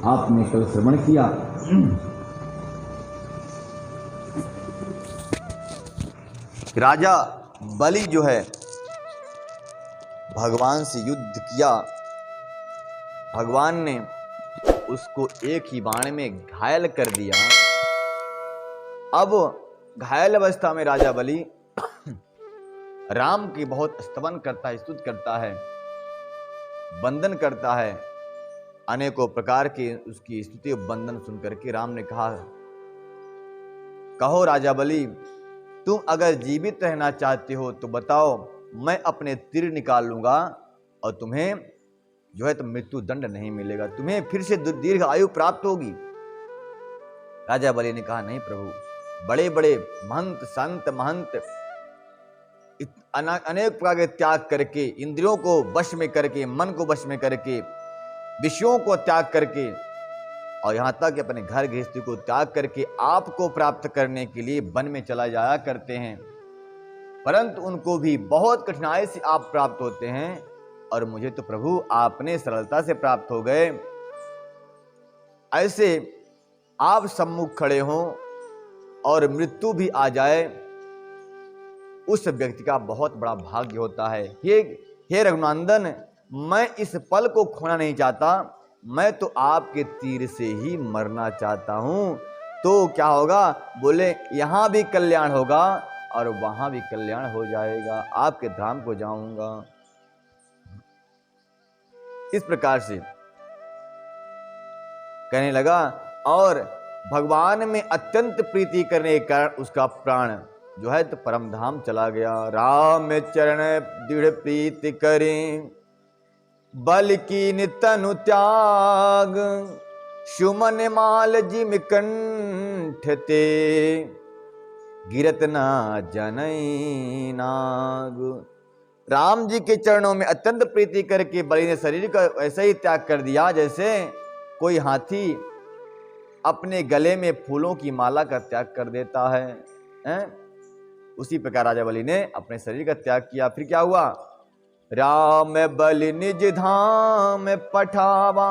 आपने कल श्रवण किया। राजा बलि जो है भगवान से युद्ध किया, भगवान ने उसको एक ही बाण में घायल कर दिया। अब घायल अवस्था में राजा बलि राम की बहुत स्तवन करता है, स्तुति करता है, वंदन करता है। अनेकों प्रकार के उसकी स्तुति वंदन सुनकर के राम ने कहा, कहो राजा बलि, तुम अगर जीवित रहना चाहते हो तो बताओ, मैं अपने तीर निकाल लूंगा और तुम्हें जो है तो मृत्यु दंड नहीं मिलेगा, तुम्हें फिर से दीर्घ आयु प्राप्त होगी। राजा बलि ने कहा, नहीं प्रभु, बड़े बड़े महंत संत महंत अनेक प्रकार के त्याग करके, इंद्रियों को वश में करके, मन को वश में करके, विषयों को त्याग करके और यहां तक कि अपने घर गृहस्थी को त्याग करके आपको प्राप्त करने के लिए वन में चला जाया करते हैं, परंतु उनको भी बहुत कठिनाई से आप प्राप्त होते हैं और मुझे तो प्रभु आपने सरलता से प्राप्त हो गए। ऐसे आप सम्मुख खड़े हों और मृत्यु भी आ जाए, उस व्यक्ति का बहुत बड़ा भाग्य होता है। हे रघुनंदन, मैं इस पल को खोना नहीं चाहता, मैं तो आपके तीर से ही मरना चाहता हूं। तो क्या होगा? बोले यहां भी कल्याण होगा और वहां भी कल्याण हो जाएगा, आपके धाम को जाऊंगा। इस प्रकार से कहने लगा और भगवान में अत्यंत प्रीति करने के कारण उसका प्राण जो है तो परम धाम चला गया। राम चरण दृढ़ प्रीति करें, बल की तनु त्याग, सुमन माल जिम कंठ ते, गिरत ना जनई नाग। राम जी के चरणों में अत्यंत प्रीति करके बलि ने शरीर का ऐसा ही त्याग कर दिया जैसे कोई हाथी अपने गले में फूलों की माला का त्याग कर देता है? उसी प्रकार राजा बलि ने अपने शरीर का त्याग किया। फिर क्या हुआ? राम बलि निज धाम पठावा,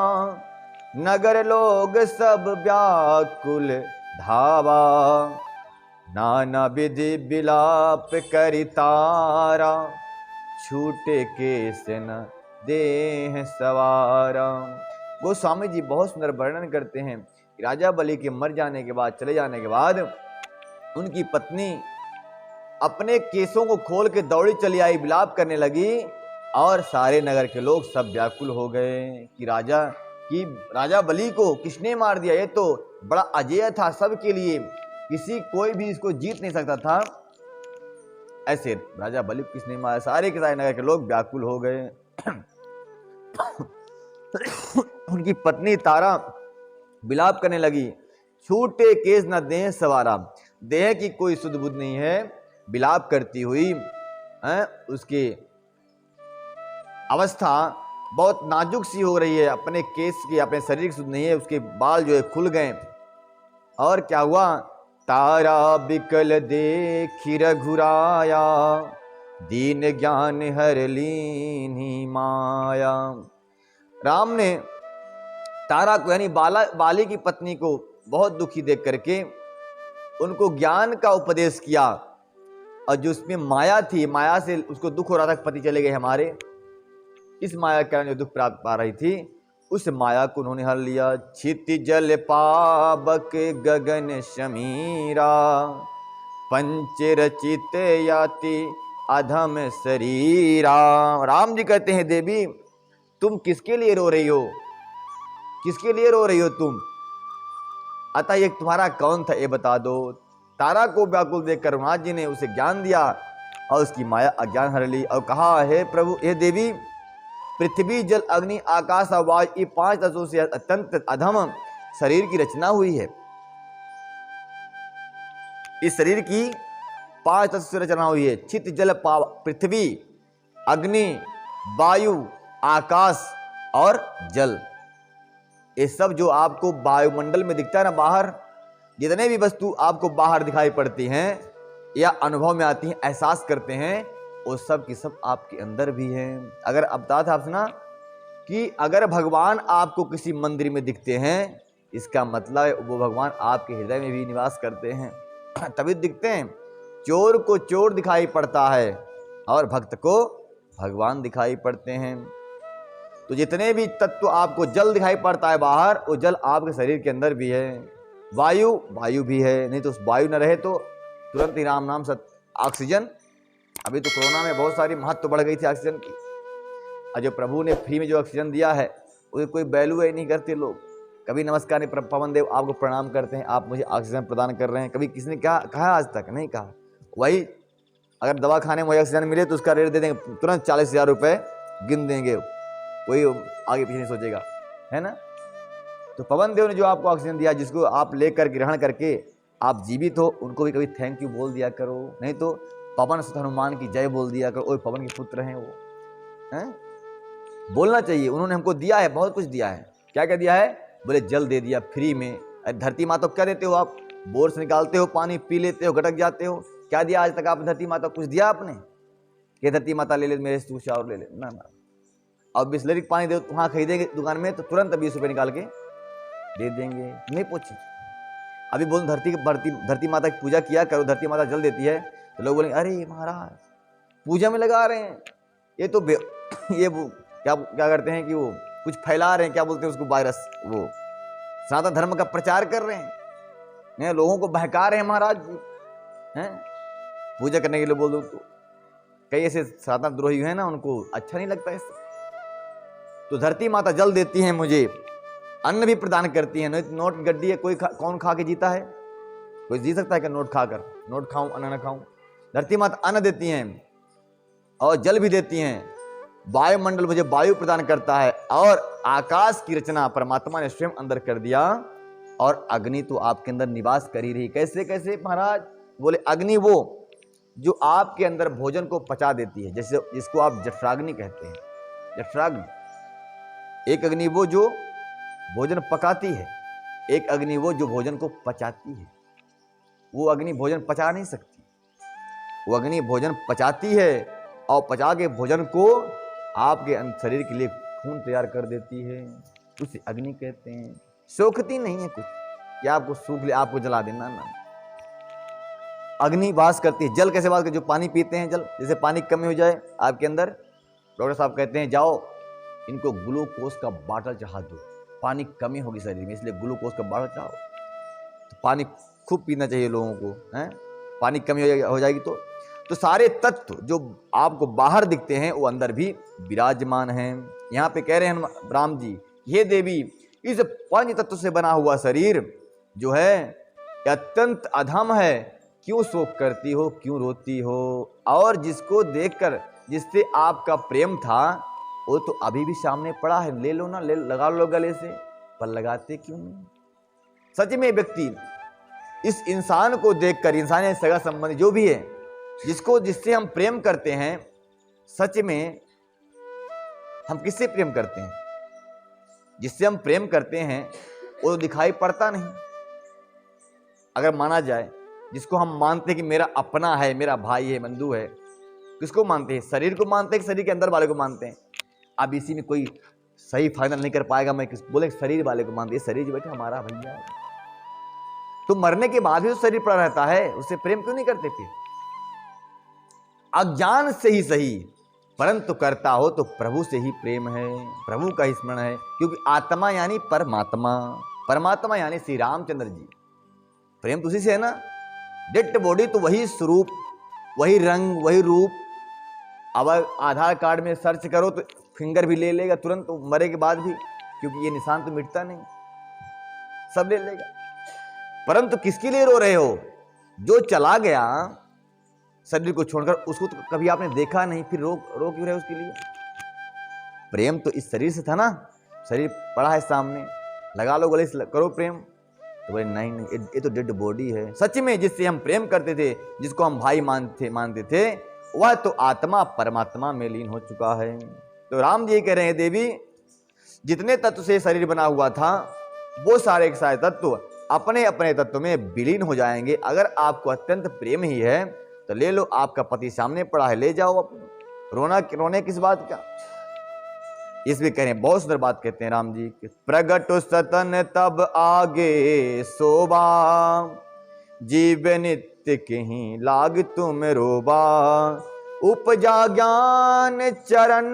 नगर लोग सब व्याकुल धावा, नाना विधि विलाप करितारा, छूटे के सेन देह सवारा। गोस्वामी जी बहुत सुंदर वर्णन करते हैं कि राजा बलि के मर जाने के बाद, चले जाने के बाद उनकी पत्नी अपने केसों को खोल के दौड़ी चली आई, विलाप करने लगी और सारे नगर के लोग सब व्याकुल हो गए कि राजा बलि को किसने मार दिया? ये तो बड़ा अजेय था सबके लिए, कोई भी इसको जीत नहीं सकता था। ऐसे राजा बलि किसने मारा? सारे के सारे नगर के लोग व्याकुल हो गए। उनकी पत्नी तारा विलाप करने लगी, छूटे केस न देह सवारा, देह की कोई सुध बुध नहीं है। विलाप करती हुई उसकी अवस्था बहुत नाजुक सी हो रही है, अपने केस की, अपने शरीर की सुध नहीं है, उसके बाल जो है खुल गए। और क्या हुआ? तारा बिकल देखी रघुराया, दीन ज्ञान हर लीनी माया। राम ने तारा को यानी बाली की पत्नी को बहुत दुखी देख करके उनको ज्ञान का उपदेश किया और जो उसमें माया थी, माया से उसको दुख हो रहा था, पति चले गए हमारे, इस माया के कारण जो दुख प्राप्त पा रही थी, उस माया को उन्होंने हल लिया। क्षिति जल पावक गगन शमीरा, पंच रचित याति अधम शरीरा। राम जी कहते हैं, देवी तुम किसके लिए रो रही हो? किसके लिए रो रही हो तुम? अतः ये तुम्हारा कौन था, ये बता दो। तारा को व्याकुल देख कर रघुनाथ जी ने उसे ज्ञान दिया और उसकी माया अज्ञान हर ली और कहा, हे प्रभु, हे देवी, पृथ्वी जल अग्नि आकाश और वायु, ये 5 तत्वों से अत्यंत अधम शरीर की रचना हुई है। इस शरीर की 5 तत्व से रचना हुई है। चित जल पाव, पृथ्वी, अग्नि, वायु, आकाश और जल। ये सब जो आपको वायुमंडल में दिखता है ना, बाहर जितने भी वस्तु आपको बाहर दिखाई पड़ती हैं या अनुभव में आती हैं, एहसास करते हैं, वो सब की सब आपके अंदर भी हैं। अगर अब था आपसे ना कि अगर भगवान आपको किसी मंदिर में दिखते हैं, इसका मतलब है वो भगवान आपके हृदय में भी निवास करते हैं, तभी दिखते हैं। चोर को चोर दिखाई पड़ता है और भक्त को भगवान दिखाई पड़ते हैं। तो जितने भी तत्व आपको जल दिखाई पड़ता है बाहर, वो जल आपके शरीर के अंदर भी है। वायु भी है, नहीं तो वायु न रहे तो तुरंत ही राम नाम सत्य। ऑक्सीजन, अभी तो कोरोना में बहुत सारी महत्व बढ़ गई थी ऑक्सीजन की, और जो प्रभु ने फ्री में जो ऑक्सीजन दिया है उसकी कोई वैल्यू ही नहीं करते लोग। कभी नमस्कार नहीं, पवन देव आपको प्रणाम करते हैं, आप मुझे ऑक्सीजन प्रदान कर रहे हैं, कभी किसी ने कहा आज तक नहीं कहा। वही अगर दवा खाने में वही ऑक्सीजन मिले तो उसका रेट दे देंगे, तुरंत 40,000 रुपये गिन देंगे, कोई आगे पीछे नहीं सोचेगा, है ना। तो पवन देव ने जो आपको ऑक्सीजन दिया, जिसको आप लेकर ग्रहण करके आप जीवित हो, उनको भी कभी थैंक यू बोल दिया करो, नहीं तो पवन सुत हनुमान की जय बोल दिया करो। ओए पवन के पुत्र हैं वो, हैं, बोलना चाहिए। उन्होंने हमको दिया है, बहुत कुछ दिया है। क्या क्या दिया है? बोले जल दे दिया फ्री में। अरे धरती माता को क्या देते हो आप? बोर से निकालते हो पानी, पी लेते हो, गटक जाते हो। क्या दिया आज तक आपने धरती माता को? कुछ दिया आपने? ये धरती माता ले ले मेरे से कुछ और ले ले, ना ना। अब बिस्लरी पानी दे, वहाँ खरीदेंगे दुकान में तो तुरंत 20 रुपये निकाल के दे देंगे, नहीं पूछे। अभी बोल धरती माता की पूजा किया करो, धरती माता जल देती है, तो लोग बोलेंगे अरे महाराज पूजा में लगा रहे हैं, ये तो ये क्या करते हैं कि वो कुछ फैला रहे हैं, क्या बोलते हैं उसको, वायरस, वो सनातन धर्म का प्रचार कर रहे हैं, लोगों को बहका रहे हैं महाराज जी, हैं पूजा करने के लिए बोल दो तो। कई ऐसे सनातन द्रोही हैं ना, उनको अच्छा नहीं लगता इससे। तो धरती माता जल देती हैं, मुझे अन्न भी प्रदान करती है। नोट की गड्डी है, कौन खा के जीता है? कोई जी सकता है कि नोट खाकर? नोट खाऊं अन्न न खाऊं? धरती माता अन्न देती हैं और जल भी देती हैं। वायुमंडल मुझे वायु प्रदान करता है, और आकाश की रचना परमात्मा ने स्वयं अंदर कर दिया, और अग्नि तो आपके अंदर निवास कर ही रही। कैसे कैसे महाराज? बोले अग्नि वो जो आपके अंदर भोजन को पचा देती है, जैसे जिसको आप जठराग्नि कहते हैं। जठराग्नि एक अग्नि वो जो भोजन पकाती है, एक अग्नि वो जो भोजन को पचाती है। वो अग्नि भोजन पचा नहीं सकती, वो अग्नि भोजन पचाती है, और पचा के भोजन को आपके शरीर के लिए खून तैयार कर देती है, उसे अग्नि कहते हैं। सोखती नहीं है कुछ कि आपको सूख ले, आपको जला देना, ना। अग्नि वास करती है। जल कैसे वास करती है? जो पानी पीते हैं, जल जैसे पानी की कमी हो जाए आपके अंदर, डॉक्टर साहब कहते हैं जाओ इनको ग्लूकोज का बाटल चढ़ा दो, पानी कमी होगी शरीर में, इसलिए ग्लूकोज का बाटल चढ़ाओ। तो पानी खूब पीना चाहिए लोगों को, हैं, पानी कमी हो जाएगी तो सारे तत्व जो आपको बाहर दिखते हैं वो अंदर भी विराजमान हैं। यहाँ पे कह रहे हैं राम जी, ये देवी इस पंच तत्व से बना हुआ शरीर जो है अत्यंत अधम है, क्यों शोक करती हो, क्यों रोती हो? और जिसको देखकर जिससे आपका प्रेम था वो तो अभी भी सामने पड़ा है, ले लो ना, ले लगा लो गले से, पर लगाते क्यों नहीं? सच में व्यक्ति इस इंसान को देखकर, इंसान या सगा संबंधी जो भी है, जिससे हम प्रेम करते हैं, सच में हम किससे प्रेम करते हैं? जिससे हम प्रेम करते हैं वो दिखाई पड़ता नहीं। अगर माना जाए, जिसको हम मानते हैं कि मेरा अपना है, मेरा भाई है, बंधु है, किसको मानते हैं? शरीर को मानते हैं कि शरीर के अंदर वाले को मानते हैं? अब इसी में कोई सही फाइनल नहीं कर पाएगा। मैं बोले शरीर वाले को मानते हैं, शरीर जो बैठे हमारा भैया है, तो मरने के बाद भी तो शरीर पड़ा रहता है, उससे प्रेम क्यों नहीं करते? फिर अज्ञान से ही सही, परंतु करता हो तो प्रभु से ही प्रेम है, प्रभु का ही स्मरण है, क्योंकि आत्मा यानी परमात्मा, परमात्मा यानी श्री रामचंद्र जी। प्रेम तो उसी से है ना। डेड बॉडी तो वही स्वरूप, वही रंग, वही रूप। अब आधार कार्ड में सर्च करो तो फिंगर भी ले लेगा तुरंत, तो मरे के बाद भी, क्योंकि ये निशान तो मिटता नहीं, सब ले लेगा। परंतु किसके लिए रो रहे हो? जो चला गया शरीर को छोड़कर, उसको तो कभी आपने देखा नहीं, फिर रो क्यों रहे उसके लिए? प्रेम तो इस शरीर से था ना, शरीर पड़ा है सामने, लगा लो गले से, करो प्रेम। तो बोले नहीं, ये तो डेड बॉडी है। सच में जिससे हम प्रेम करते थे, जिसको हम भाई मानते थे, वह तो आत्मा परमात्मा में लीन हो चुका है। तो राम जी कह रहे हैं, देवी जितने तत्व से शरीर बना हुआ था, वो सारे के सारे तत्व अपने अपने तत्व में विलीन हो जाएंगे। अगर आपको अत्यंत प्रेम ही है तो ले लो, आपका पति सामने पड़ा है, ले जाओ अपने। रोने किस बात का? इसमें कह रहे हैं, बहुत सुंदर बात कहते हैं राम जी कि प्रगट सतन तब आगे शोभा, जीव नित्य कहीं लाग तुम रोबा, उपजा ज्ञान चरण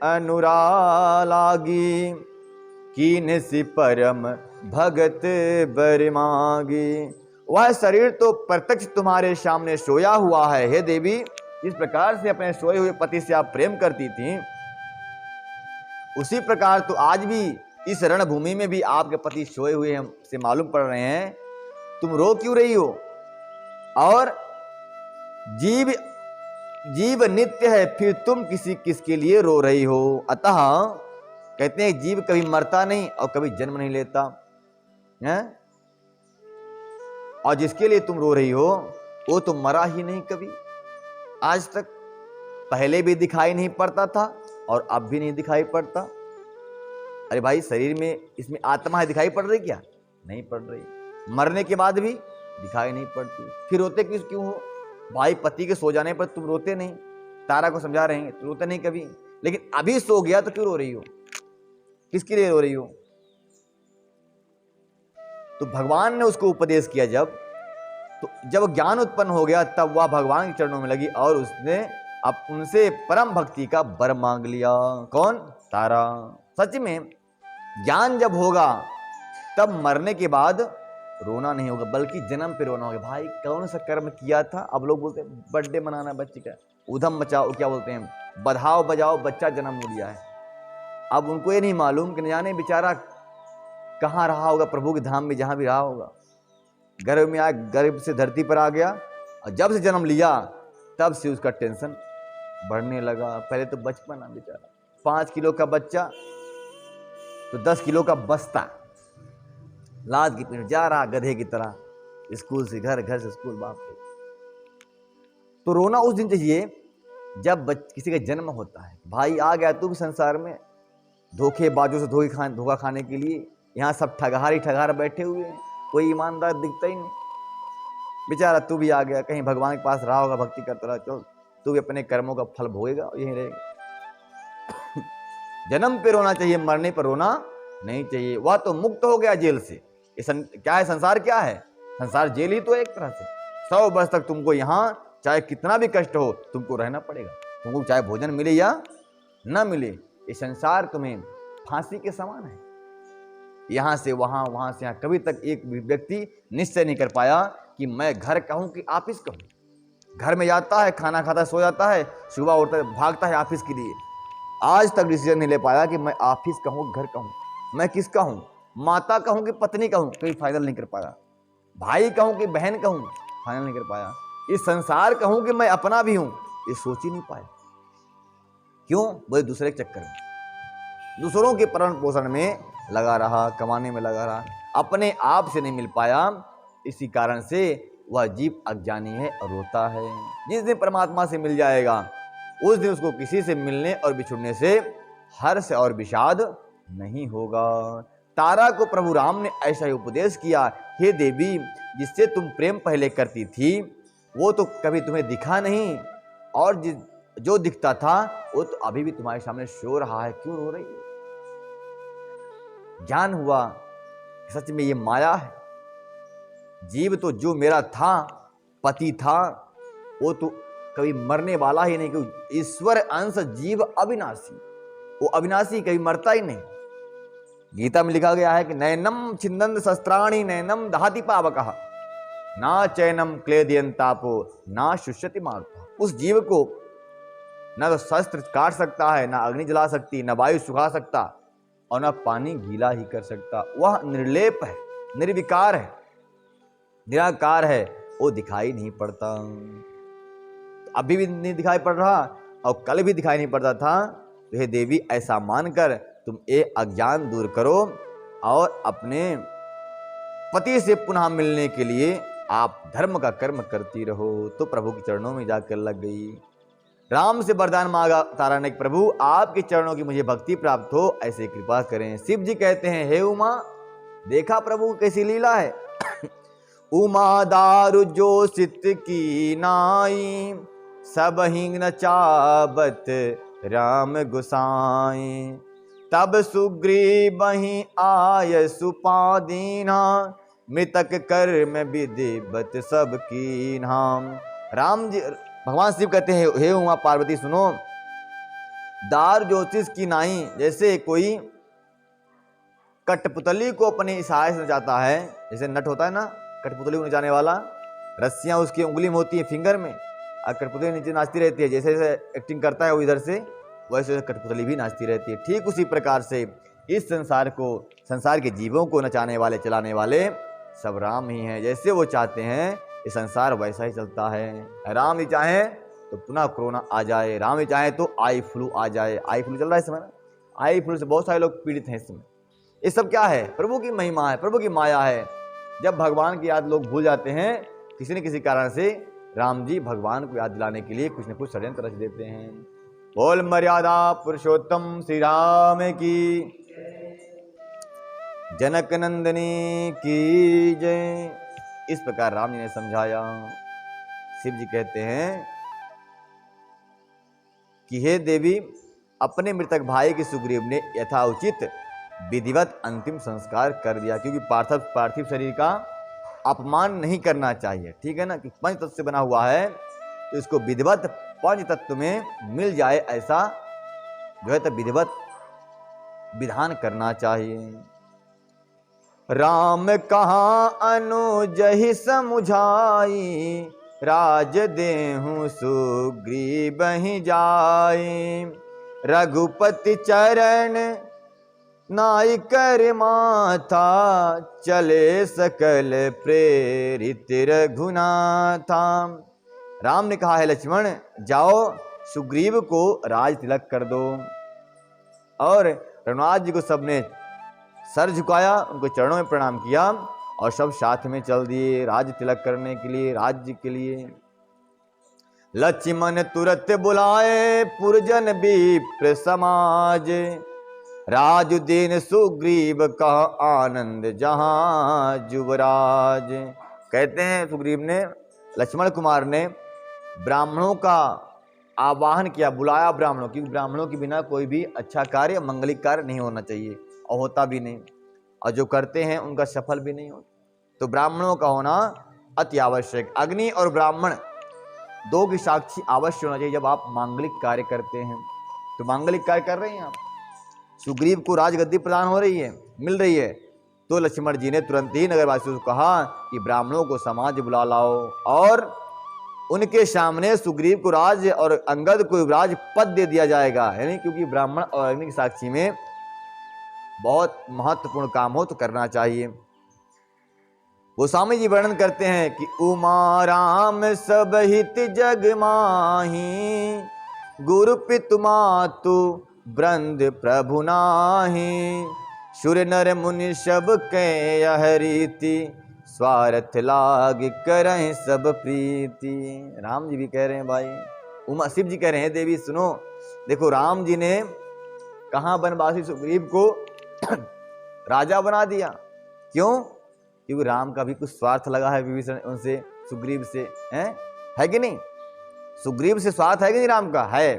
अनुरागी, कीन सी परम भगत बर मागी। वह शरीर तो प्रत्यक्ष तुम्हारे सामने सोया हुआ है हे देवी। जिस प्रकार से अपने सोए हुए पति से आप प्रेम करती थी, उसी प्रकार तो आज भी इस रणभूमि में भी आपके पति सोए हुए हम से मालूम पड़ रहे हैं। तुम रो क्यों रही हो? और जीव नित्य है, फिर तुम किसके लिए रो रही हो? अतः कहते हैं जीव कभी मरता नहीं और कभी जन्म नहीं लेता है, और जिसके लिए तुम रो रही हो वो तो मरा ही नहीं कभी आज तक। पहले भी दिखाई नहीं पड़ता था और अब भी नहीं दिखाई पड़ता। अरे भाई, शरीर में इसमें आत्मा है, दिखाई पड़ रही क्या? नहीं पड़ रही। मरने के बाद भी दिखाई नहीं पड़ती। फिर रोते क्यों हो भाई? पति के सो जाने पर तुम रोते नहीं? तारा को समझा रहे हैं, तुम रोते नहीं कभी, लेकिन अभी सो गया तो क्यों रो रही हो? किसके लिए रो रही हो? तो भगवान ने उसको उपदेश किया जब ज्ञान उत्पन्न हो गया, तब वह भगवान के चरणों में लगी और उसने अब उनसे परम भक्ति का वर मांग लिया। कौन? तारा। सच में ज्ञान जब होगा तब मरने के बाद रोना नहीं होगा, बल्कि जन्म पे रोना होगा। भाई कौन सा कर्म किया था? अब लोग बोलते हैं बर्थडे मनाना बच्चे का, उधम मचाओ, क्या बोलते हैं, बधाओ बजाओ, बच्चा जन्म हो लिया है। अब उनको ये नहीं मालूम कि न जाने बेचारा कहाँ रहा होगा, प्रभु के धाम में जहां भी रहा होगा। गर्भ में आया, गर्भ से धरती पर आ गया, और जब से जन्म लिया तब से उसका टेंशन बढ़ने लगा। पहले तो बचपन है बेचारा, 5 किलो का बच्चा तो 10 किलो का बस्ता लाद की पीठ जा रहा गधे की तरह, स्कूल से घर, घर से स्कूल, बाप रे। तो रोना उस दिन चाहिए जब किसी का जन्म होता है। भाई आ गया तू भी संसार में, धोखेबाजों से धोखा खाने के लिए। यहाँ सब ठगार बैठे हुए हैं, कोई ईमानदार दिखता ही नहीं। बेचारा तू भी आ गया, कहीं भगवान के पास रहा होगा, भक्ति करता रहा, चल तू भी अपने कर्मों का फल भोगेगा, यही रहेगा। जन्म पे रोना चाहिए, मरने पर रोना नहीं चाहिए। वह तो मुक्त हो गया जेल से। क्या है संसार? क्या है संसार? जेल ही तो एक तरह से। 100 वर्ष तक तुमको यहाँ चाहे कितना भी कष्ट हो तुमको रहना पड़ेगा, तुमको चाहे भोजन मिले या ना मिले। ये संसार तुम्हें फांसी के समान है। यहां से वहां, वहां से यहां, कभी तक एक व्यक्ति निश्चय नहीं कर पाया कि मैं घर कहूं कि ऑफिस कहूं। घर में जाता है, खाना खाता है, सो जाता है, सुबह उठता है, भागता है ऑफिस के लिए। आज तक डिसीजन नहीं ले पाया कि मैं ऑफिस कहूं, घर कहूं, मैं किसका हूं, माता कहूं कि पत्नी कहूं, कहीं फाइनल नहीं कर पाया। भाई कहूं कि बहन कहूं, फाइनल नहीं कर पाया। इस संसार कहूं कि मैं अपना भी हूं, ये सोच ही नहीं पाया। क्यों? बोले दूसरे के चक्कर में, दूसरों के पालन पोषण में लगा रहा, कमाने में लगा रहा, अपने आप से नहीं मिल पाया। इसी कारण से वह जीव अज्ञानी है और रोता है। जिस दिन परमात्मा से मिल जाएगा उस दिन उसको किसी से मिलने और बिछुड़ने से हर्ष और विषाद नहीं होगा। तारा को प्रभु राम ने ऐसा ही उपदेश किया, हे देवी, जिससे तुम प्रेम पहले करती थी वो तो कभी तुम्हें दिखा नहीं, और जो दिखता था वो तो अभी भी तुम्हारे सामने सो रहा है, क्यों रो रही है? ज्ञान हुआ सच में ये माया है। जीव तो जो मेरा था, पति था, वो तो कभी मरने वाला ही नहीं, क्योंकि ईश्वर अंश जीव अविनाशी, वो अविनाशी कभी मरता ही नहीं। गीता में लिखा गया है कि नैनम छिन्दन्ति शस्त्राणि नैनम दहति पावकः ना चैनम क्लेदयन्तापो ना शुष्यति मारुतः। उस जीव को न तो शस्त्र काट सकता है, ना अग्नि जला सकती, न वायु सुखा सकता, और न पानी गीला ही कर सकता। वह निर्लेप है, निर्विकार है, निराकार है, वो दिखाई नहीं पड़ता। अभी भी नहीं दिखाई पड़ रहा और कल भी दिखाई नहीं पड़ता था। तो हे देवी, ऐसा मानकर तुम ये अज्ञान दूर करो और अपने पति से पुनः मिलने के लिए आप धर्म का कर्म करती रहो। तो प्रभु के चरणों में जाकर लग गई। राम से वरदान मांगा तारा ने, प्रभु आपके चरणों की मुझे भक्ति प्राप्त हो, ऐसे कृपा करें। शिव जी कहते हैं, हे उमा, देखा प्रभु कैसी लीला है। उमा दारु जो सित की नाई, सब हिंग न चाबत राम गुसाई। तब सुग्रीव ही आय सुपादीना, मृतक कर्म विधिवत सब कीन्हा। राम जी, भगवान शिव कहते हैं, हे उमा पार्वती सुनो, दार ज्योतिष की नाई, जैसे कोई कठपुतली को अपने इशारे से नचाता है, जैसे नट होता है ना कठपुतली को नचाने वाला, रस्सियां उसकी उंगली में होती है फिंगर में, और कठपुतली नीचे नाचती रहती है, जैसे जैसे एक्टिंग करता है वो इधर से, वैसे कठपुतली भी नाचती रहती है। ठीक उसी प्रकार से इस संसार को, संसार के जीवों को नचाने वाले, चलाने वाले सब राम ही हैं। जैसे वो चाहते हैं ये संसार वैसा ही चलता है। राम ही चाहे तो पुनः कोरोना आ जाए, राम ही चाहे तो आई फ्लू आ जाए। आई फ्लू चल रहा है इस समय ना, आई फ्लू से बहुत सारे लोग पीड़ित हैं इस समय। ये सब क्या है? प्रभु की महिमा है, प्रभु की माया है। जब भगवान की याद लोग भूल जाते हैं किसी न किसी कारण से, राम जी भगवान को याद दिलाने के लिए कुछ न कुछ षड्यंत्र रच देते हैं। बोल मर्यादा पुरुषोत्तम श्री राम की, जनक नंदनी की जय। इस प्रकार राम जी ने समझाया। शिव जी कहते हैं कि हे देवी, अपने मृतक भाई के सुग्रीव ने यथाउचित विधिवत अंतिम संस्कार कर दिया, क्योंकि पार्थिव शरीर का अपमान नहीं करना चाहिए, ठीक है ना, कि पंच तत्व से बना हुआ है, तो इसको विधिवत पंच तत्व में मिल जाए ऐसा जो है तो विधिवत विधान करना चाहिए। राम कहाँ अनुज ही समुझाई, राज देहु सुग्रीव ही जाई। रघुपति चरण नाई कर माथा, चले सकल प्रेरित रघुनाथा। राम ने कहा है लक्ष्मण, जाओ सुग्रीव को राज तिलक कर दो। और रघुनाथ जी को सबने सर झुकाया, उनको चरणों में प्रणाम किया और सब साथ में चल दिए राज तिलक करने के लिए, राज्य के लिए। लक्ष्मण तुरत बुलाए पुरजन विप्र समाज, राजुदीन सुग्रीव का आनंद जहां युवराज। कहते हैं सुग्रीव ने, लक्ष्मण कुमार ने ब्राह्मणों का आवाहन किया, बुलाया ब्राह्मणों, क्योंकि ब्राह्मणों के बिना कोई भी अच्छा कार्य, मंगलिक कार्य नहीं होना चाहिए, और होता भी नहीं, और जो करते हैं उनका सफल भी नहीं होता। तो ब्राह्मणों का होना अति आवश्यक। अग्नि और ब्राह्मण दो की साक्षी अवश्य होना चाहिए जब आप मांगलिक कार्य करते हैं। तो मांगलिक कार्य कर रहे हैं आप, सुग्रीव को राजगद्दी प्रदान हो रही है, मिल रही है, तो लक्ष्मण जी ने तुरंत ही नगरवासियों को कहा कि ब्राह्मणों को समाज बुला लाओ, और उनके सामने सुग्रीव को राज और अंगद को युवराज पद दे दिया जाएगा। यानी क्योंकि ब्राह्मण और अग्नि की साक्षी में बहुत महत्वपूर्ण काम हो तो करना चाहिए। गोस्वामी जी वर्णन करते हैं कि उमा राम सब हित जग माही, गुरु पितु मातु ब्रंद प्रभु नाही। सुर नर मुनि सब के यह रीति, स्वार्थ लाग करें सब प्रीति। राम जी भी कह रहे हैं भाई, उमा शिव जी कह रहे हैं देवी सुनो, देखो राम जी ने कहां वनवासी सुग्रीव को राजा बना दिया। क्यों? क्योंकि राम का भी कुछ स्वार्थ लगा है विभीषण उनसे, सुग्रीव से, है कि नहीं? सुग्रीव से स्वार्थ है कि नहीं राम का? है।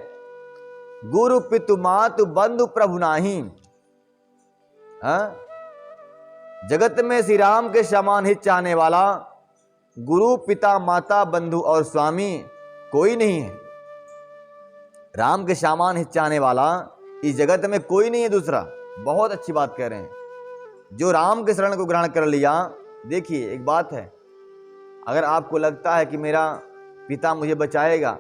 गुरु पितु मातु बंधु प्रभु नाही। जगत में श्री राम के समान हित चाहने वाला गुरु पिता माता बंधु और स्वामी कोई नहीं है। राम के समान हित चाहने वाला इस जगत में कोई नहीं है दूसरा। बहुत अच्छी बात कह रहे हैं। जो राम के शरण को ग्रहण कर लिया, देखिए एक बात है, अगर आपको लगता है कि मेरा पिता मुझे बचाएगा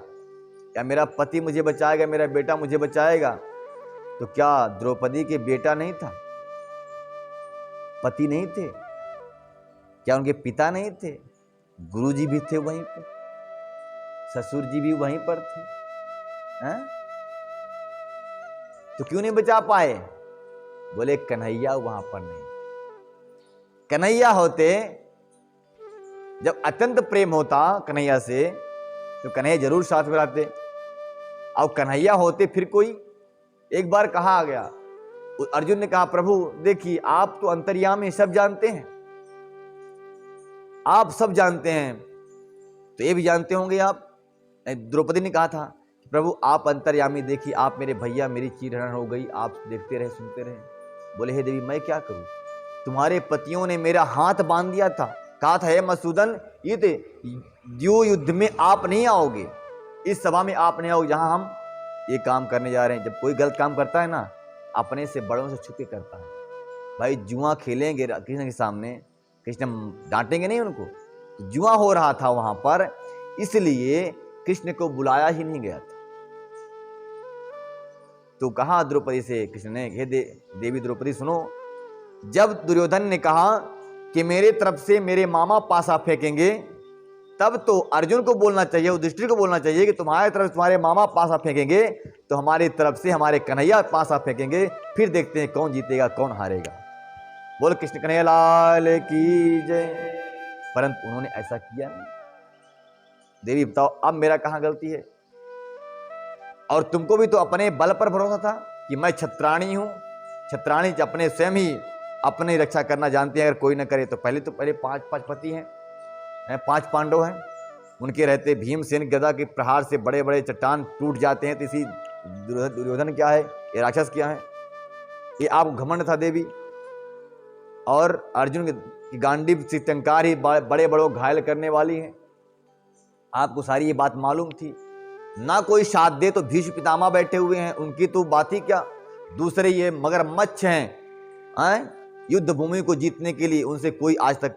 या मेरा पति मुझे बचाएगा, मेरा बेटा मुझे बचाएगा, तो क्या द्रौपदी के बेटा नहीं था, पति नहीं थे? क्या उनके पिता नहीं थे? गुरुजी भी थे वहीं पर, ससुर जी भी वहीं पर थे, हैं? तो क्यों नहीं बचा पाए? बोले कन्हैया वहां पर नहीं। कन्हैया होते, जब अत्यंत प्रेम होता कन्हैया से, तो कन्हैया जरूर साथ में रहते। और कन्हैया होते फिर कोई, एक बार कहा गया, अर्जुन ने कहा प्रभु देखिए आप तो अंतर्यामी, सब जानते हैं, आप सब जानते हैं, तो ये भी जानते होंगे आप। द्रौपदी ने कहा था प्रभु आप अंतर्यामी, देखिए आप मेरे भैया, मेरी चीरहरण हो गई, आप देखते रहे सुनते रहे। बोले हे देवी मैं क्या करूं, तुम्हारे पतियों ने मेरा हाथ बांध दिया था, कहा था हे मधुसूदन द्यू युद्ध में आप नहीं आओगे, इस सभा में आप नहीं आओगे जहां हम ये काम करने जा रहे हैं। जब कोई गलत काम करता है ना, अपने से बड़ों से छुपे करता है। भाई जुआ खेलेंगे कृष्ण के सामने, कृष्ण डांटेंगे नहीं उनको, जुआ हो रहा था वहां पर, इसलिए कृष्ण को बुलाया ही नहीं गया था। तो कहा द्रौपदी से कृष्ण ने, हे देवी द्रौपदी सुनो, जब दुर्योधन ने कहा कि मेरे तरफ से मेरे मामा पासा फेंकेंगे, तब तो अर्जुन को बोलना चाहिए, युधिष्ठिर को बोलना चाहिए कि तुम्हारे तरफ तुम्हारे मामा पासा फेंकेंगे तो हमारी तरफ से हमारे कन्हैया पासा फेंकेंगे, फिर देखते हैं कौन जीतेगा कौन हारेगा। बोल कृष्ण कन्हैया लाल की जय। परंतु उन्होंने ऐसा किया नहीं। देवी बताओ अब मेरा कहां गलती है? और तुमको भी तो अपने बल पर भरोसा था कि मैं छत्राणी हूं, छत्राणी अपने स्वयं ही अपनी रक्षा करना जानती है, अगर कोई ना करे तो पहले पांच पति हैं, 5 पांडव हैं, उनके रहते भीमसेन गदा के प्रहार से बड़े बड़े चट्टान टूट जाते हैं, तो इसी दुर्योधन क्या है, ये राक्षस क्या है, ये आपको घमंड था देवी। और अर्जुन की गांडीव से टंकार ही बड़े बड़ों घायल करने वाली है, आपको सारी ये बात मालूम थी ना। कोई साथ दे तो भीष्म पितामह बैठे हुए हैं, उनकी तो बात ही क्या। दूसरे ये मगरमच्छ हैं, युद्ध भूमि को जीतने के लिए उनसे कोई आज तक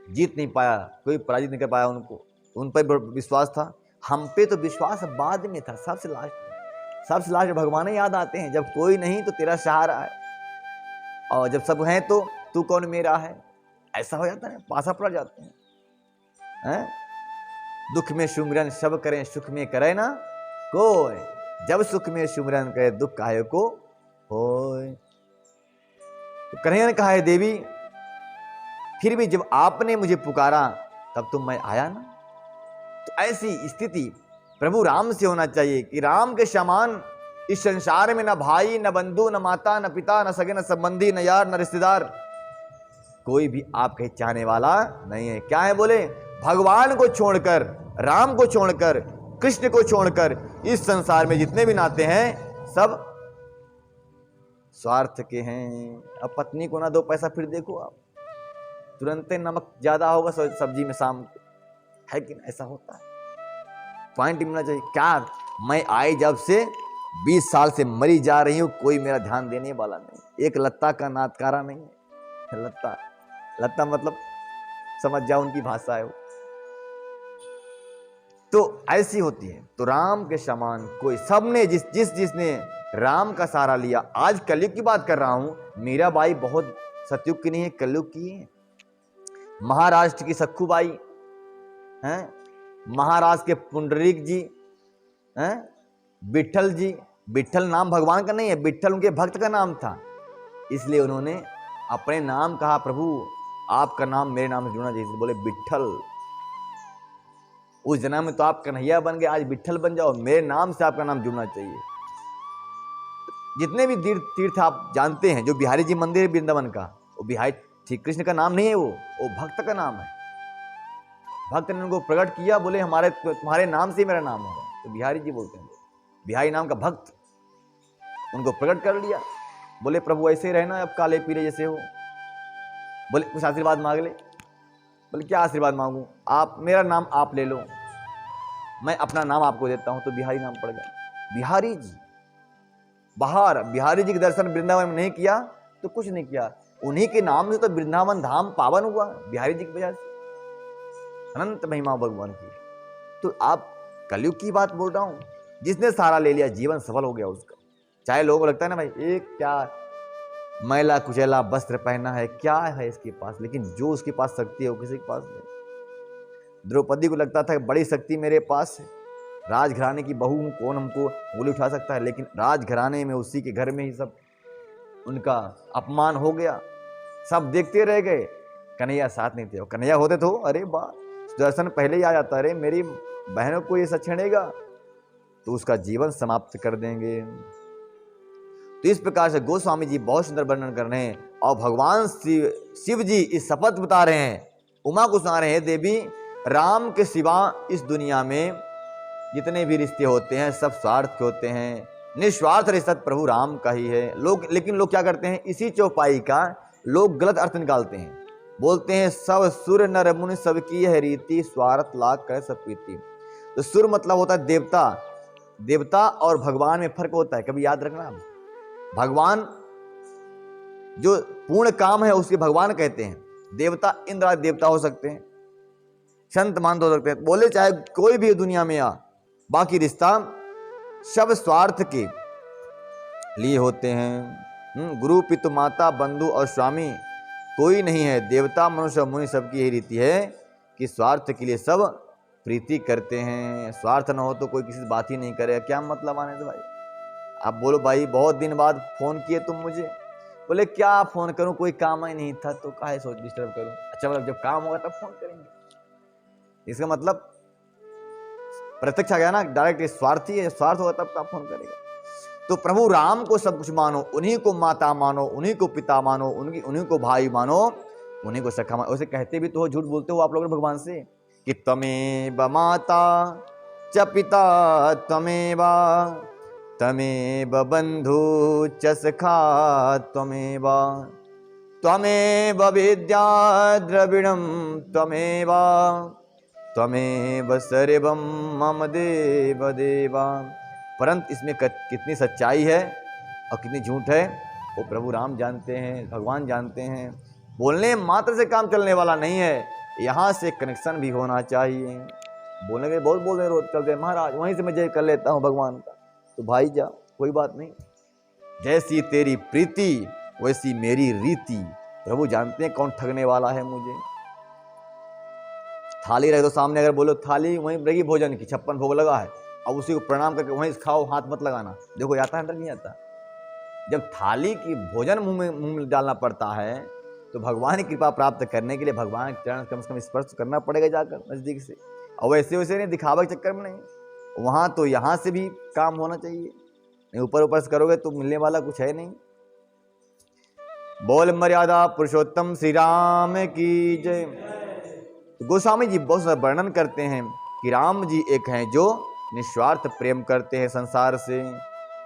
जीत नहीं पाया, कोई पराजित नहीं कर पाया उनको, उन पर विश्वास था। हम पे तो विश्वास बाद में था, सबसे लास्ट भगवान याद आते हैं, जब कोई नहीं तो तेरा सहारा है, और जब सब हैं तो तू कौन मेरा है, ऐसा हो जाता है, पासा पड़ जाते हैं। दुख में सुमिरन सब करें, सुख में करे ना कोई, जब सुख में सुमिरन करे दुख काहे को होय। तो कन्हैया ने कहा है देवी फिर भी जब आपने मुझे पुकारा तब तो मैं आया ना। तो ऐसी स्थिति प्रभु राम से होना चाहिए कि राम के समान इस संसार में न भाई न बंधु न माता न पिता न सगे न संबंधी न यार न रिश्तेदार, कोई भी आपके चाहने वाला नहीं है। क्या है बोले, भगवान को छोड़कर, राम को छोड़कर, कृष्ण को छोड़कर इस संसार में जितने भी नाते हैं सब स्वार्थ के हैं। अब पत्नी को ना दो पैसा, फिर देखो आप तुरंत नमक ज्यादा होगा सब्जी में शाम को, है कि ऐसा होता है। पॉइंट मिलना चाहिए। क्या मैं आई जब से 20 साल से मरी जा रही हूं, कोई मेरा ध्यान देने वाला नहीं, एक लत्ता का नातकारा नहीं है। लत्ता मतलब समझ जाओ उनकी भाषा है वो। तो ऐसी होती है। तो राम के समान कोई, सबने जिसने राम का सहारा लिया। आज कलयुग की बात कर रहा हूं, मीराबाई बहुत सतयुग की नहीं है, कलयुग की है। महाराष्ट्र की सखुबाई हैं, महाराष्ट्र के पुंडरीक जी हैं, विठल जी। विठल नाम भगवान का नहीं है, विठल उनके भक्त का नाम था, इसलिए उन्होंने अपने नाम कहा, प्रभु आपका नाम मेरे नाम से जुड़ना चाहिए, बोले विठल। उस जन्म में तो आप कन्हैया बन गए, आज विठल बन जाओ, मेरे नाम से आपका नाम जुड़ना चाहिए। जितने भी तीर्थ आप जानते हैं, जो बिहारी जी मंदिर है वृंदावन का, वो बिहारी श्री कृष्ण का नाम नहीं है, वो भक्त का नाम है। भक्त ने उनको प्रकट किया, बोले तुम्हारे नाम से मेरा नाम होगा, तो बिहारी जी बोलते हैं, बिहारी नाम का भक्त उनको प्रकट कर लिया। बोले प्रभु ऐसे ही रहना, अब काले पीले जैसे हो। बोले कुछ आशीर्वाद मांग ले। बोले क्या आशीर्वाद मांगू, आप मेरा नाम आप ले लो, मैं अपना नाम आपको देता हूं। तो बिहारी नाम पड़ गया। बिहारी जी बिहारी जी के दर्शन वृंदावन में नहीं किया तो कुछ नहीं किया, उन्हीं के नाम से तो वृंदावन धाम पावन हुआ, बिहारी जी की वजह से। अनंत महिमा भगवान की। तो आप कलयुग की बात बोल रहा हूं, जिसने सहारा ले लिया जीवन सफल हो गया उसका। चाहे लोगों को लगता है ना भाई एक क्या मैला कुचैला वस्त्र पहना है, क्या है इसके पास, लेकिन जो उसके पास शक्ति है वो किसी के पास नहीं। द्रौपदी को लगता था बड़ी शक्ति मेरे पास है, राजघराने की बहू हूं, कौन हमको उंगली उठा सकता है। लेकिन राजघराने में, उसी के घर में ही सब उनका अपमान हो गया, सब देखते रह गए। कन्हैया साथ नहीं थे। कन्हैया होते तो अरे वाह, सुदर्शन पहले ही आ जाता, अरे मेरी बहनों को ये सच छेड़ेगा तो उसका जीवन समाप्त कर देंगे। तो इस प्रकार से गोस्वामी जी बहुत सुंदर वर्णन कर रहे हैं, और भगवान शिव जी इस शपथ बता रहे हैं, उमा को सुना रहे हैं, देवी राम के सिवा इस दुनिया में जितने भी रिश्ते होते हैं सब स्वार्थ के होते हैं, निस्वार्थ रिश्ता प्रभु राम का ही है। लेकिन लोग क्या करते हैं, इसी चौपाई का लोग गलत अर्थ निकालते हैं, बोलते हैं सब सुर नर मुनि सबकी है रीति, स्वार्थ लाख करे सब प्रीति। तो सुर मतलब होता है देवता, देवता और भगवान में फर्क होता है, कभी याद रखना। भगवान जो पूर्ण काम है उसके भगवान कहते हैं, देवता इंद्र आदि देवता हो सकते हैं, संत महंत हो सकते हैं, बोले चाहे कोई भी दुनिया में आ, बाकी रिश्ता सब स्वार्थ के लिए होते हैं। गुरु पितु माता बंधु और स्वामी कोई नहीं है, देवता मनुष्य मुनि सबकी यही रीति है कि स्वार्थ के लिए सब प्रीति करते हैं। स्वार्थ न हो तो कोई किसी से बात ही नहीं करे, क्या मतलब आने से भाई। आप बोलो भाई बहुत दिन बाद फोन किए तुम मुझे, बोले क्या फोन करूं, कोई काम ही नहीं था तो काहे सोच डिस्टर्ब करूं। अच्छा मतलब जब काम होगा तब फोन करेंगे, इसका मतलब प्रत्यक्ष आ गया ना, डायरेक्ट स्वार्थी है, स्वार्थ होगा तब का फोन करेगा। तो प्रभु राम को सब कुछ मानो, उन्हीं को माता मानो, उन्हीं को पिता मानो, उन्हीं को भाई मानो, उन्हीं को सखा मानो। उसे कहते भी तो हो, झूठ बोलते हो आप लोग भगवान से कि तमेव माता च पिता तमेव तमेव बंधु च सखा तमेव तमेव विद्या द्रविणम तमेव तमेव सर्वम मम देव देवा। परंतु इसमें कितनी सच्चाई है और कितनी झूठ है वो प्रभु राम जानते हैं, भगवान जानते हैं। बोलने मात्र से काम चलने वाला नहीं है, यहाँ से कनेक्शन भी होना चाहिए। बोलने के बहुत बोल रहे रोज चलते महाराज वहीं से मैं जय कर लेता हूँ भगवान का, तो भाई जा कोई बात नहीं, जैसी तेरी प्रीति वैसी मेरी रीति। प्रभु जानते हैं कौन ठगने वाला है मुझे। थाली रहे तो सामने अगर बोलो थाली वहीं रहेगी भोजन की, 56 भोग लगा है, अब उसी को प्रणाम करके वहीं खाओ, हाथ मत लगाना। देखो आता है अंदर नहीं आता। जब थाली की भोजन मुंह में डालना पड़ता है तो भगवान की कृपा प्राप्त करने के लिए भगवान के चरण कम से कम स्पर्श करना पड़ेगा जाकर नजदीक से, और वैसे वैसे नहीं दिखावा के चक्कर में नहीं। वहां तो यहाँ से भी काम होना चाहिए, नहीं ऊपर ऊपर से करोगे तो मिलने वाला कुछ है नहीं। बोल मर्यादा पुरुषोत्तम श्री राम की जय। तो गोस्वामी जी बहुत सारा वर्णन करते हैं कि राम जी एक हैं जो निस्वार्थ प्रेम करते हैं संसार से।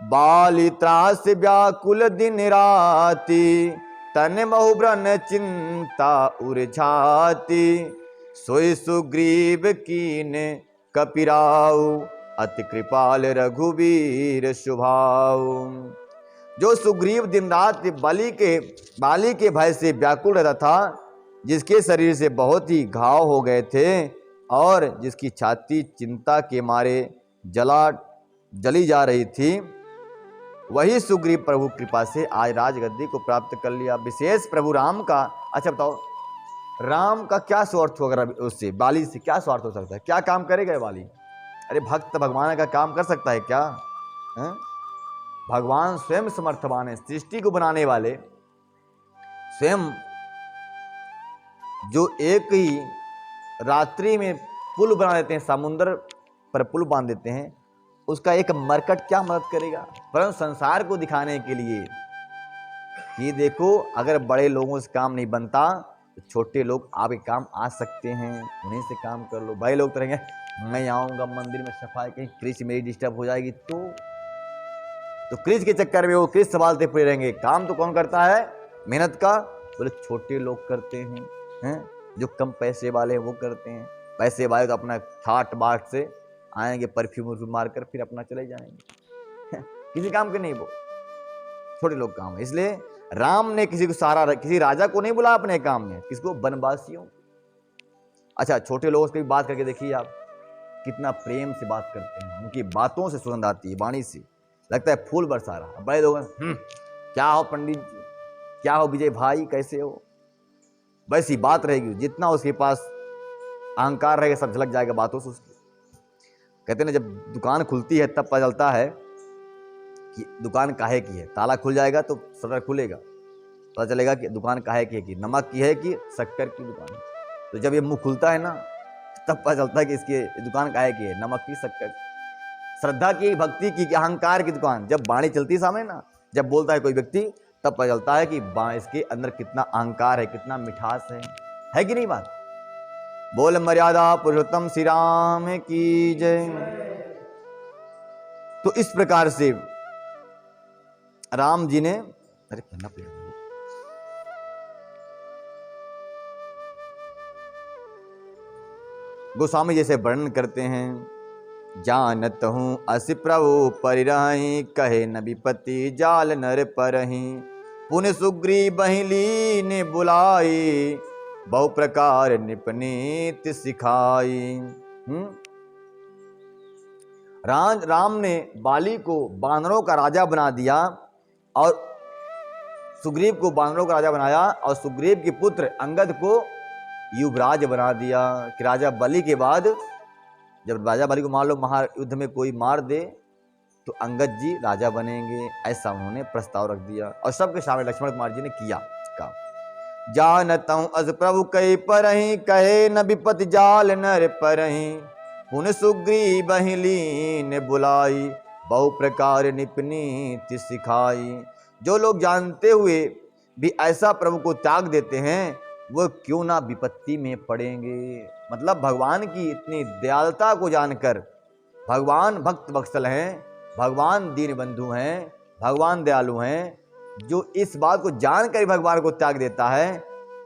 बाली त्रास व्याकुल दिन राति, तन बहुब्रन चिंता उर्झाति, सोई सुग्रीव कीन कपिराऊ, अति कृपाल रघुवीर शुभाऊ। जो सुग्रीव दिन रात बाली के भय से व्याकुल रहता था, जिसके शरीर से बहुत ही घाव हो गए थे और जिसकी छाती चिंता के मारे जली जा रही थी, वही सुग्रीव प्रभु कृपा से आज राजगद्दी को प्राप्त कर लिया। विशेष प्रभु राम का, अच्छा बताओ राम का क्या स्वार्थ होगा उससे, बाली से क्या स्वार्थ हो सकता है, क्या काम करेगा बाली। अरे भक्त भगवान का काम कर सकता है क्या है? भगवान स्वयं समर्थवान है, सृष्टि को बनाने वाले स्वयं, जो एक ही रात्रि में पुल बना देते हैं, समुद्र पर पुल बांध देते हैं, उसका एक मरकट क्या मदद करेगा। परंतु संसार को दिखाने के लिए कि देखो अगर बड़े लोगों से काम नहीं बनता तो छोटे लोग आपके काम आ सकते हैं, उन्हीं से काम कर लो। बड़े लोग तो रहेंगे मैं आऊँगा मंदिर में सफाई, कहीं क्रिच मेरी डिस्टर्ब हो जाएगी तो क्रिच के चक्कर में वो क्रिच संभालते पूरे रहेंगे। काम तो कौन करता है मेहनत का, बोले छोटे लोग करते हैं, जो कम पैसे वाले हैं वो करते हैं। पैसे वाले तो अपना ठाट बाट से आएंगे, परफ्यूम मारकर फिर अपना चले जाएंगे किसी काम के नहीं, वो छोटे लोग काम है। इसलिए राम ने किसी राजा को नहीं बुला अपने काम में, किसको, वनवासियों। अच्छा छोटे लोगों से बात करके देखिए आप, कितना प्रेम से बात करते हैं, उनकी बातों से सुगंध आती है, वाणी से लगता है फूल बरसा रहा। बड़े लोग क्या हो पंडित जी, क्या हो विजय भाई, कैसे हो, वैसी बात रहेगी। जितना उसके पास अहंकार रहेगा सब झलक जाएगा बातों से उसकी। कहते ना जब दुकान खुलती है तब पता चलता है कि दुकान काहे की है। ताला खुल जाएगा तो शटर खुलेगा, पता चलेगा कि दुकान काहे की है, कि नमक की है कि शक्कर की दुकान है। तो जब ये मुंह खुलता है ना तब पता चलता है कि इसकी दुकान काहे की है, नमक की, शक्कर की, श्रद्धा की, भक्ति की, अहंकार की दुकान। जब वाणी चलती है सामने ना, जब बोलता है कोई व्यक्ति, तब पता चलता है कि इसके अंदर कितना अहंकार है, कितना मिठास है कि नहीं बात। बोल मर्यादा पुरुषोत्तम श्री राम की जय। तो इस प्रकार से राम जी ने, अरे कहना पड़ेगा, गोस्वामी जैसे वर्णन करते हैं, जानत हूँ अस प्रभु परिरहि, कहे न विपत्ति जाल नर परहि, पुन सुग्रीव बहिली ने बुलाई, बहु प्रकार निपनीत सिखाई। राम ने बाली को बानरों का राजा बना दिया और सुग्रीव को बानरों का राजा बनाया, और सुग्रीव के पुत्र अंगद को युवराज बना दिया कि राजा बलि के बाद जब राजा बलि को मान लो महायुद्ध में कोई मार दे तो अंगद जी राजा बनेंगे, ऐसा उन्होंने प्रस्ताव रख दिया। और सबके सामने लक्ष्मण कुमार जी ने किया काम। जानता हूं अस प्रभु कई परहि, कहे न विपत्ति जाल नर परहि, पुन सुग्रीव बहिली ने बुलाई, बहु प्रकार निपनीत सिखाई। जो लोग जानते हुए भी ऐसा प्रभु को त्याग देते हैं, वो क्यों ना विपत्ति में पड़ेंगे। मतलब भगवान की इतनी दयालुता को जानकर, भगवान भक्त वत्सल हैं, भगवान दीन बंधु हैं, भगवान दयालु हैं, जो इस बात को जानकर भगवान को त्याग देता है,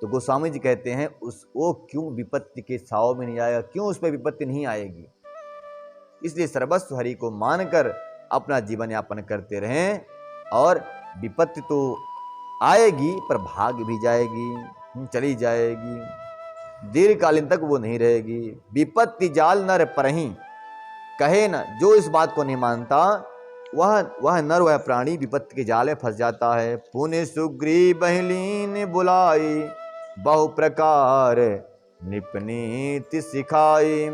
तो गोस्वामी जी कहते हैं वो क्यों विपत्ति के छाव में नहीं आएगा, क्यों उस पर विपत्ति नहीं आएगी। इसलिए सर्वस्व हरि को मानकर अपना जीवन यापन करते रहें, और विपत्ति तो आएगी पर भाग भी जाएगी, चली जाएगी, दीर्घकालीन तक वो नहीं रहेगी। विपत्ति जाल नर परहि, कहे न, जो इस बात को नहीं मानता वह नर, वह प्राणी विपत्ति के जाल में फंस जाता है। पुण्य सुग्रीव बहिलीन बुलाई, बहु प्रकार निपनीत सिखाई।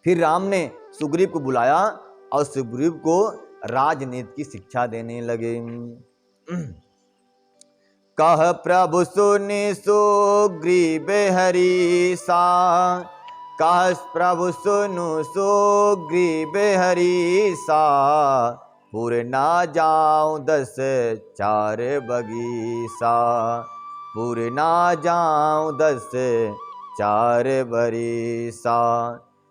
फिर राम ने सुग्रीव को बुलाया और सुग्रीव को राजनीति की शिक्षा देने लगे। कह प्रभु सुनि सुग्रीव हरीसा, कह प्रभु सुनु सुग्रीव हरीसा, पुर ना जाऊं 10 चार बगीसा, पुर ना जाऊं 10 चार बरीसा,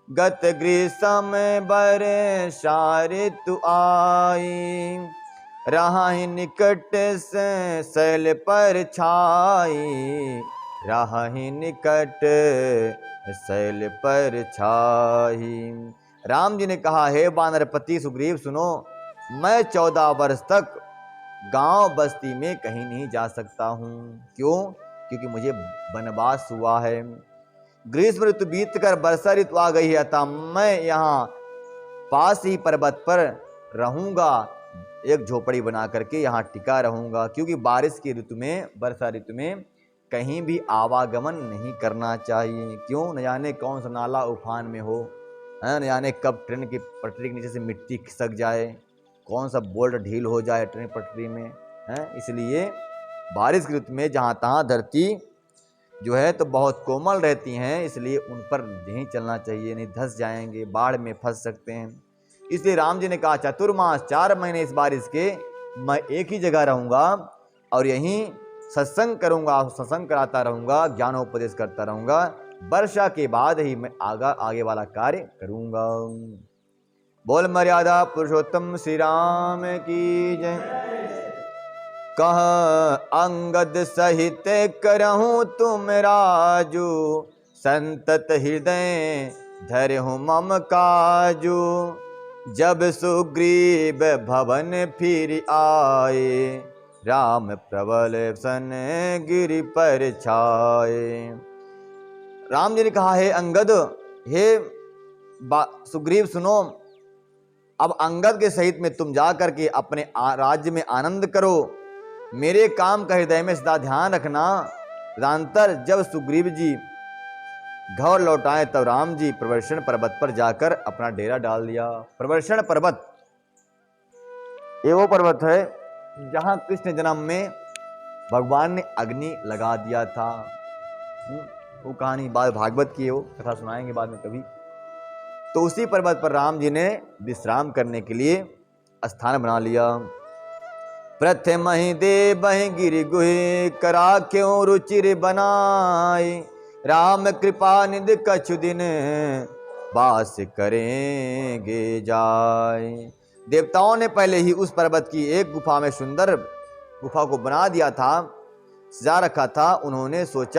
गत ग्रीष्म बरसा ऋतु आई, रहा निकट से शैल पर छाई, रहा निकट शैल पर छाई। राम जी ने कहा, हे वानरपति सुग्रीव सुनो, मैं 14 वर्ष तक गांव बस्ती में कहीं नहीं जा सकता हूँ। क्यों? क्योंकि मुझे वनवास हुआ है। ग्रीष्म ऋतु बीत कर वर्षा ऋतु आ गई है, अतः मैं यहाँ पास ही पर्वत पर रहूंगा, एक झोपड़ी बना करके यहाँ टिका रहूंगा, क्योंकि बारिश की ऋतु में, वर्षा ऋतु में कहीं भी आवागमन नहीं करना चाहिए। क्यों? न जाने कौन सा नाला उफान में हो, न जाने कब ट्रेन की पटरी के नीचे से मिट्टी खिसक जाए, कौन सा बोल्ट ढील हो जाए ट्रेन पटरी में, है। इसलिए बारिश की ऋतु में जहाँ तहाँ धरती जो है तो बहुत कोमल रहती हैं, इसलिए उन पर नहीं चलना चाहिए, नहीं धंस जाएंगे, बाढ़ में फंस सकते हैं। इसलिए राम जी ने कहा, चतुर्मास 4 महीने इस बारिश के मैं एक ही जगह रहूंगा और यहीं सत्संग करूंगा, सत्संग कराता रहूंगा, ज्ञानोपदेश करता रहूंगा। वर्षा के बाद ही मैं आगे वाला कार्य करूंगा। बोल मर्यादा पुरुषोत्तम श्री राम की जय। कह अंगद सहित करहूं तुम राजू, संतत हृदय धरहूं मम काजू, जब सुग्रीव भवन फिर आए, राम प्रबल सन गिरि पर छाए। राम जी ने कहा, हे अंगद, हे सुग्रीव सुनो, अब अंगद के सहित में तुम जा करके अपने राज्य में आनंद करो, मेरे काम का हृदय में सदा ध्यान रखना। तदनंतर जब सुग्रीव जी घर लौटाए तब राम जी प्रवर्षण पर्वत पर जाकर अपना डेरा डाल दिया। प्रवर्षण पर्वत ये वो पर्वत है जहां कृष्ण जन्म में भगवान ने अग्नि लगा दिया था। वो कहानी बाद भागवत की है, वो कथा सुनाएंगे बाद में कभी। तो उसी पर्वत पर राम जी ने विश्राम करने के लिए स्थान बना लिया। प्रथम ही दे बहि गिरि गुहि, करा क्यों रुचिर बनाई, राम कृपा निधि कछु दिन वास करेंगे जाए। देवताओं ने पहले ही उस पर्वत की एक गुफा में सुंदर गुफा को बना दिया था, सजा रखा था। उन्होंने सोच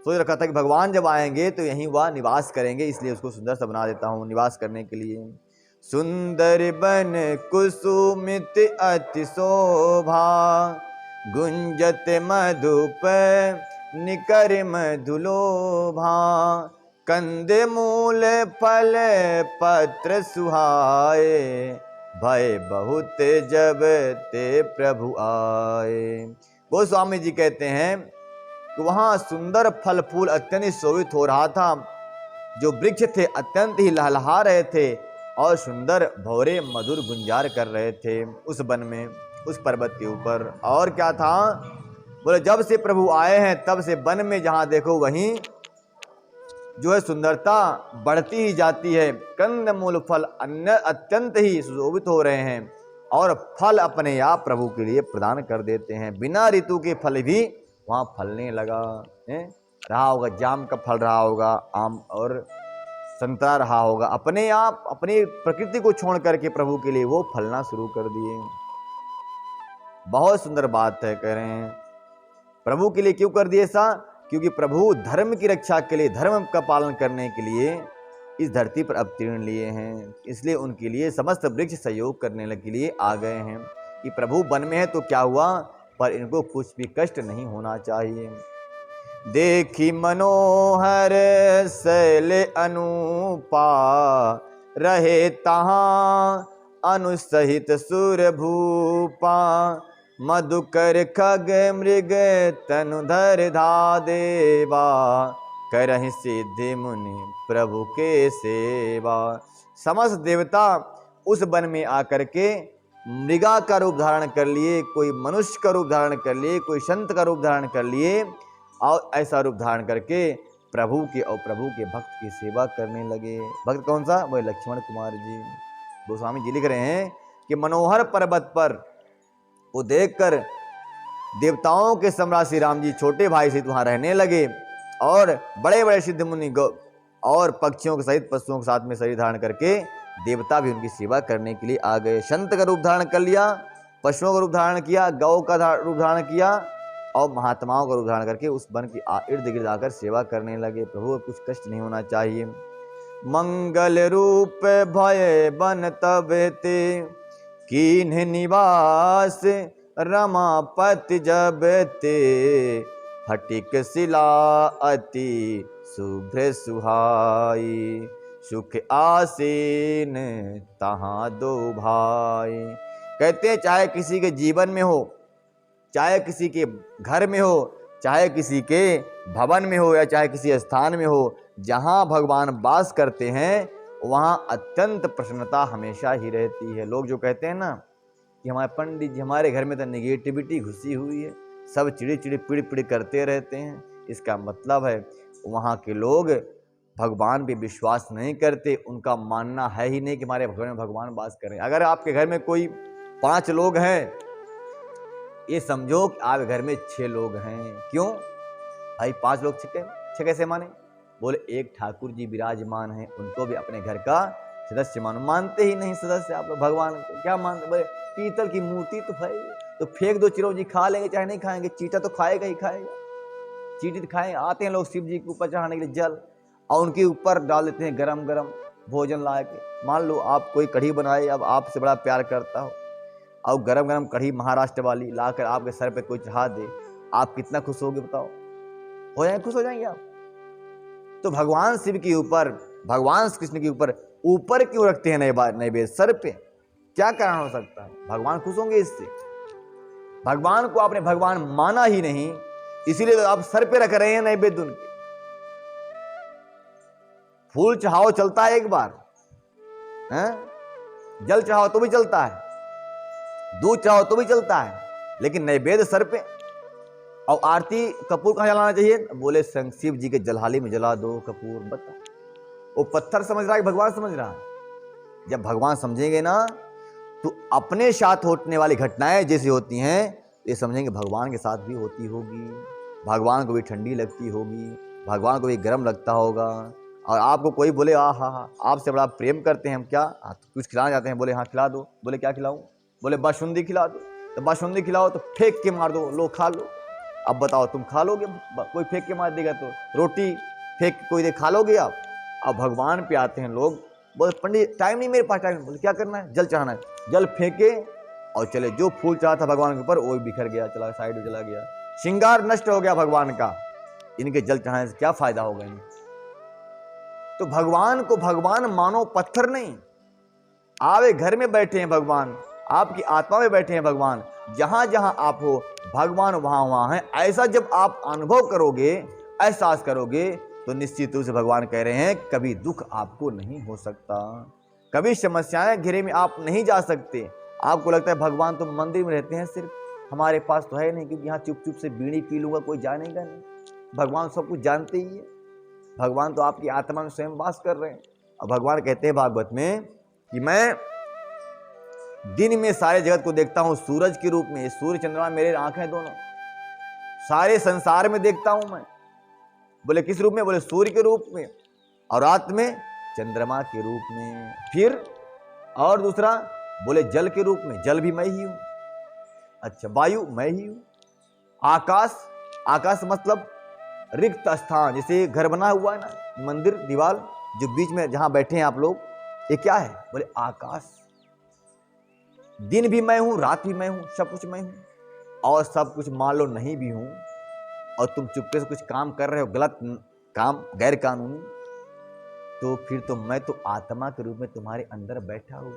रखा था कि भगवान जब आएंगे तो यहीं वह निवास करेंगे, इसलिए उसको सुंदर सा बना देता हूँ निवास करने के लिए। सुंदर बन कुसुमित अति शोभा, गुंजत मधुप निकर मधुलोभा, कंद मूल फल पत्र सुहाए, भय बहुत जब ते प्रभु आए। गोस्वामी जी कहते हैं कि वहां सुंदर फल फूल अत्यंत शोभित हो रहा था, जो वृक्ष थे अत्यंत ही लहलहा रहे थे और सुंदर भौरे मधुर गुंजार कर रहे थे उस वन में, उस पर्वत के ऊपर। और क्या था, बोले जब से प्रभु आए हैं तब से वन में जहां देखो वहीं जो है सुंदरता बढ़ती ही जाती है। कंद मूल फल अन्य अत्यंत ही सुशोभित हो रहे हैं और फल अपने आप प्रभु के लिए प्रदान कर देते हैं। बिना ऋतु के फल भी वहां फलने लगा है, रहा होगा, जाम का फल रहा होगा, आम और संतरा रहा होगा, अपने आप अपनी प्रकृति को छोड़ करके प्रभु के लिए वो फलना शुरू कर दिए। बहुत सुंदर बात है, कह रहे हैं प्रभु के लिए क्यों कर दिए ऐसा, क्योंकि प्रभु धर्म की रक्षा के लिए, धर्म का पालन करने के लिए इस धरती पर अवतीर्ण लिए हैं, इसलिए उनके लिए समस्त वृक्ष सहयोग करने के लिए आ गए हैं कि प्रभु वन में है तो क्या हुआ, पर इनको कुछ भी कष्ट नहीं होना चाहिए। देखी मनोहर शैल अनुपा, रहे तहां अनुसहित सुर भूपा, मधुकर खग मृग तनुधर धा देवा, करहि सिद्धि मुनि प्रभु के सेवा। समस्त देवता उस वन में आकर के मृगा का रूप धारण कर लिए, कोई मनुष्य का रूप धारण कर लिए, कोई संत का रूप धारण कर लिए और ऐसा रूप धारण करके प्रभु के और प्रभु के भक्त की सेवा करने लगे। भक्त कौन सा, वह लक्ष्मण कुमार जी। गोस्वामी जी लिख रहे हैं कि मनोहर पर्वत पर वो देखकर देवताओं के सम्राट श्री राम जी छोटे भाई से वहां रहने लगे और बड़े बड़े सिद्ध मुनि और पक्षियों के सहित पशुओं के साथ में शरीर धारण करके देवता भी उनकी सेवा करने के लिए आ गए। संत का रूप धारण कर लिया, पशुओं का रूप धारण किया, गौ का रूप धारण किया और महात्माओं का रूप धारण करके उस वन की इर्द गिर्द आकर सेवा करने लगे। प्रभु कुछ कष्ट नहीं होना चाहिए। मंगल रूप भय बन तब ते, कीन्ह निवास रमापति जब ते, फटिक शिला अति शुभ्र सुहाई, सुख आसीन तहां दो भाई। कहते हैं चाहे किसी के जीवन में हो, चाहे किसी के घर में हो, चाहे किसी के भवन में हो या चाहे किसी स्थान में हो, जहां भगवान वास करते हैं वहां अत्यंत प्रसन्नता हमेशा ही रहती है। लोग जो कहते हैं ना कि हमारे पंडित जी, हमारे घर में तो निगेटिविटी घुसी हुई है, सब चिड़ी चिड़ी पिड़ पिड़ करते रहते हैं, इसका मतलब है वहाँ के लोग भगवान पे विश्वास नहीं करते। उनका मानना है ही नहीं कि हमारे घर में भगवान वास कर रहे हैं। अगर आपके घर में कोई 5 लोग हैं, ये समझो कि आप घर में 6 लोग हैं। क्यों भाई 5 लोग 6 कैसे माने? बोले एक ठाकुर जी विराजमान हैं, उनको भी अपने घर का सदस्य मानो। मानते ही नहीं सदस्य आप लोग भगवान को, क्या मानते? बोले पीतल की मूर्ति तो है, तो फेंक दो, चिरौंजी खा लेंगे चाहे नहीं खाएंगे, चीटा तो खाएगा ही खाएगा, चीटी तो खाएंगे। आते हैं लोग शिव जी के ऊपर चढ़ाने के लिए जल और उनके ऊपर डाल देते हैं गरम गरम भोजन ला के। मान लो आप कोई कढ़ी बनाए, अब आपसे बड़ा प्यार करता हो और गरम गरम कढ़ी महाराष्ट्र वाली लाकर आपके सर पे कोई चढ़ा दे, आप कितना खुश होगे बताओ? हो जाएंगे, खुश हो जाएंगे आप? तो भगवान शिव के ऊपर, भगवान कृष्ण के ऊपर क्यों रखते हैं नैवेद्य सर पे? क्या कारण हो सकता है? भगवान खुश होंगे इससे? भगवान को आपने भगवान माना ही नहीं, इसीलिए तो आप सर पे रख रहे हैं नैवेद्य उनके। फूल चढ़ाओ चलता है एक बार है? जल चढ़ाओ तो भी चलता है, दूध चढ़ाओ तो भी चलता है, लेकिन नैवेद्य सर पे। और आरती कपूर कहाँ जलाना चाहिए? बोले शिव जी के जलहाली में जला दो कपूर। बता, वो पत्थर समझ रहा है कि भगवान समझ रहा है? जब भगवान समझेंगे ना तो अपने साथ होने वाली घटनाएं जैसी होती हैं ये समझेंगे भगवान के साथ भी होती होगी। भगवान को भी ठंडी लगती होगी, भगवान को भी गर्म लगता होगा, और आपको कोई बोले हाँ हाँ हाँ आपसे बड़ा प्रेम करते हैं हम क्या, कुछ खिलाना चाहते हैं, बोले हाँ खिला दो, बोले क्या खिलाऊं, बोले बासुंदी खिला दो, तो बासुंदी खिलाओ तो फेंक के मार दो, लो खा लो। अब बताओ तुम खा लोगे, कोई फेंक के मार देगा तो रोटी फेंक कोई दे खा लोगे आप। अब भगवान पे आते हैं लोग, बोले पंडित टाइम नहीं मेरे पास, टाइम, बोले क्या करना है, जल चढ़ाना है, जल फेंके और चले, जो फूल चढ़ा था भगवान के ऊपर वो बिखर गया, चला साइड में चला गया, श्रृंगार नष्ट हो गया भगवान का। इनके जल चढ़ाने से क्या फायदा होगा इन्हें। तो भगवान को भगवान मानो, पत्थर नहीं। आवे घर में बैठे हैं भगवान, आपकी आत्मा में बैठे हैं भगवान, जहां जहां आप हो भगवान वहां वहां है। ऐसा जब आप अनुभव करोगे, एहसास करोगे, तो निश्चित रूप से भगवान कह रहे हैं कभी दुख आपको नहीं हो सकता, कभी समस्याएं घेरे में आप नहीं जा सकते। आपको लगता है भगवान तो मंदिर में रहते हैं सिर्फ, हमारे पास तो है नहीं, क्योंकि यहाँ चुप चुप से बीड़ी पी लूंगा कोई जानेगा नहीं। भगवान सब कुछ जानते ही है, भगवान तो आपकी आत्मा में स्वयं वास कर रहे हैं। और भगवान कहते हैं भागवत में कि मैं दिन में सारे जगत को देखता हूं सूरज के रूप में, सूर्य चंद्रमा मेरे आंखें दोनों, सारे संसार में देखता हूं मैं। बोले किस रूप में, बोले सूर्य के रूप में, और रात में चंद्रमा के रूप में, फिर और दूसरा बोले जल के रूप में, जल भी मैं ही हूं, अच्छा वायु मैं ही हूं, आकाश, आकाश मतलब रिक्त स्थान, जैसे घर बना हुआ है ना, मंदिर दीवार जो बीच में जहां बैठे हैं आप लोग, ये क्या है, बोले आकाश। दिन भी मैं हूं, रात भी मैं हूं, सब कुछ मैं हूं, और सब कुछ मान लो नहीं भी हूं और तुम चुपके से कुछ काम कर रहे हो, गलत काम, गैर कानूनी, तो फिर तो मैं तो आत्मा के रूप में तुम्हारे अंदर बैठा हूं,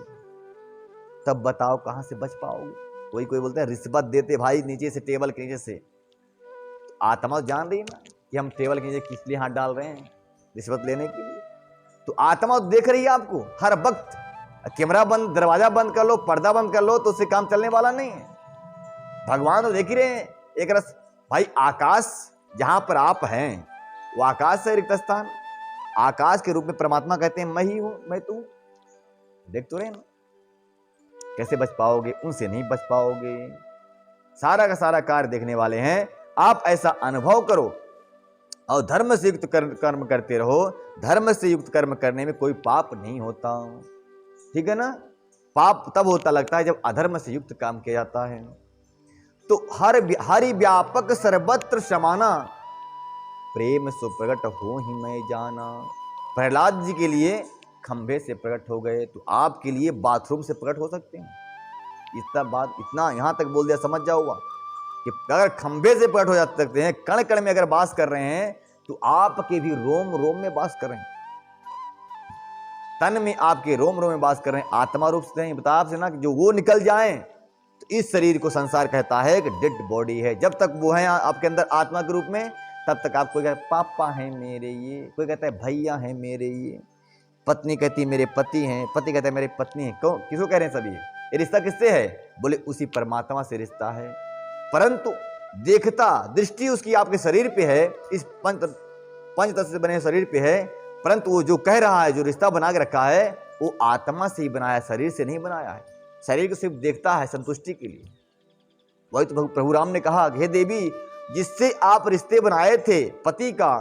तब बताओ कहां से बच पाओगे। कोई कोई बोलते हैं रिश्वत देते भाई नीचे से, टेबल के नीचे से, तो आत्मा जान रही है ना कि हम टेबल के नीचे किस लिए हाथ डाल रहे हैं, रिश्वत लेने के लिए। तो आत्मा देख रही है आपको हर वक्त, कैमरा बंद, दरवाजा बंद कर लो, पर्दा बंद कर लो, तो उससे काम चलने वाला नहीं है। भगवान तो देख ही रहे हैं एक रस। भाई आकाश जहां पर आप हैं वो आकाश है, रिक्त स्थान, आकाश के रूप में परमात्मा कहते हैं मैं ही हूं, मैं तू, देख तो रहे ना। कैसे बच पाओगे, उनसे नहीं बच पाओगे, सारा का सारा कार्य देखने वाले हैं। आप ऐसा अनुभव करो और धर्म से युक्त कर्म करते रहो। धर्म से युक्त कर्म करने में कोई पाप नहीं होता, ठीक है ना। पाप तब होता लगता है जब अधर्म से युक्त काम किया जाता है। तो हरि व्यापक सर्वत्र समाना, प्रेम सो प्रकट हो ही मैं जाना। प्रहलाद जी के लिए खंभे से प्रकट हो गए, तो आपके लिए बाथरूम से प्रकट हो सकते हैं। इतना बात, इतना यहां तक बोल दिया, समझ जाओगा कि अगर खंभे से प्रकट हो जा सकते हैं, कण कण में अगर वास कर रहे हैं, तो आपके भी रोम रोम में वास कर रहे हैं, तन में आपके रोम रोम में वास कर रहे हैं, आत्मा रूप से नहीं। बता आपसे ना कि जो वो निकल जाएं, तो इस शरीर को संसार कहता है कि डेड बॉडी है। जब तक वो है आपके अंदर आत्मा के रूप में, तब तक आप, कोई कहता है पापा है मेरे ये, कोई कहता है भैया है मेरे ये, पत्नी कहती है मेरे पति हैं, पति कहता है मेरे पत्नी है। क्यों, किसको कह रहे हैं सभी ये रिश्ता किससे है, बोले उसी परमात्मा से रिश्ता है। परंतु देखता दृष्टि उसकी आपके शरीर पे है, इस पंच तत्व से बने शरीर पे है, परंतु वो जो कह रहा है, जो रिश्ता बना के रखा है, वो आत्मा से ही बनाया, शरीर से नहीं बनाया है। शरीर को सिर्फ देखता है संतुष्टि के लिए। वही तो प्रभु राम ने कहा, हे देवी, जिससे आप रिश्ते बनाए थे पति का,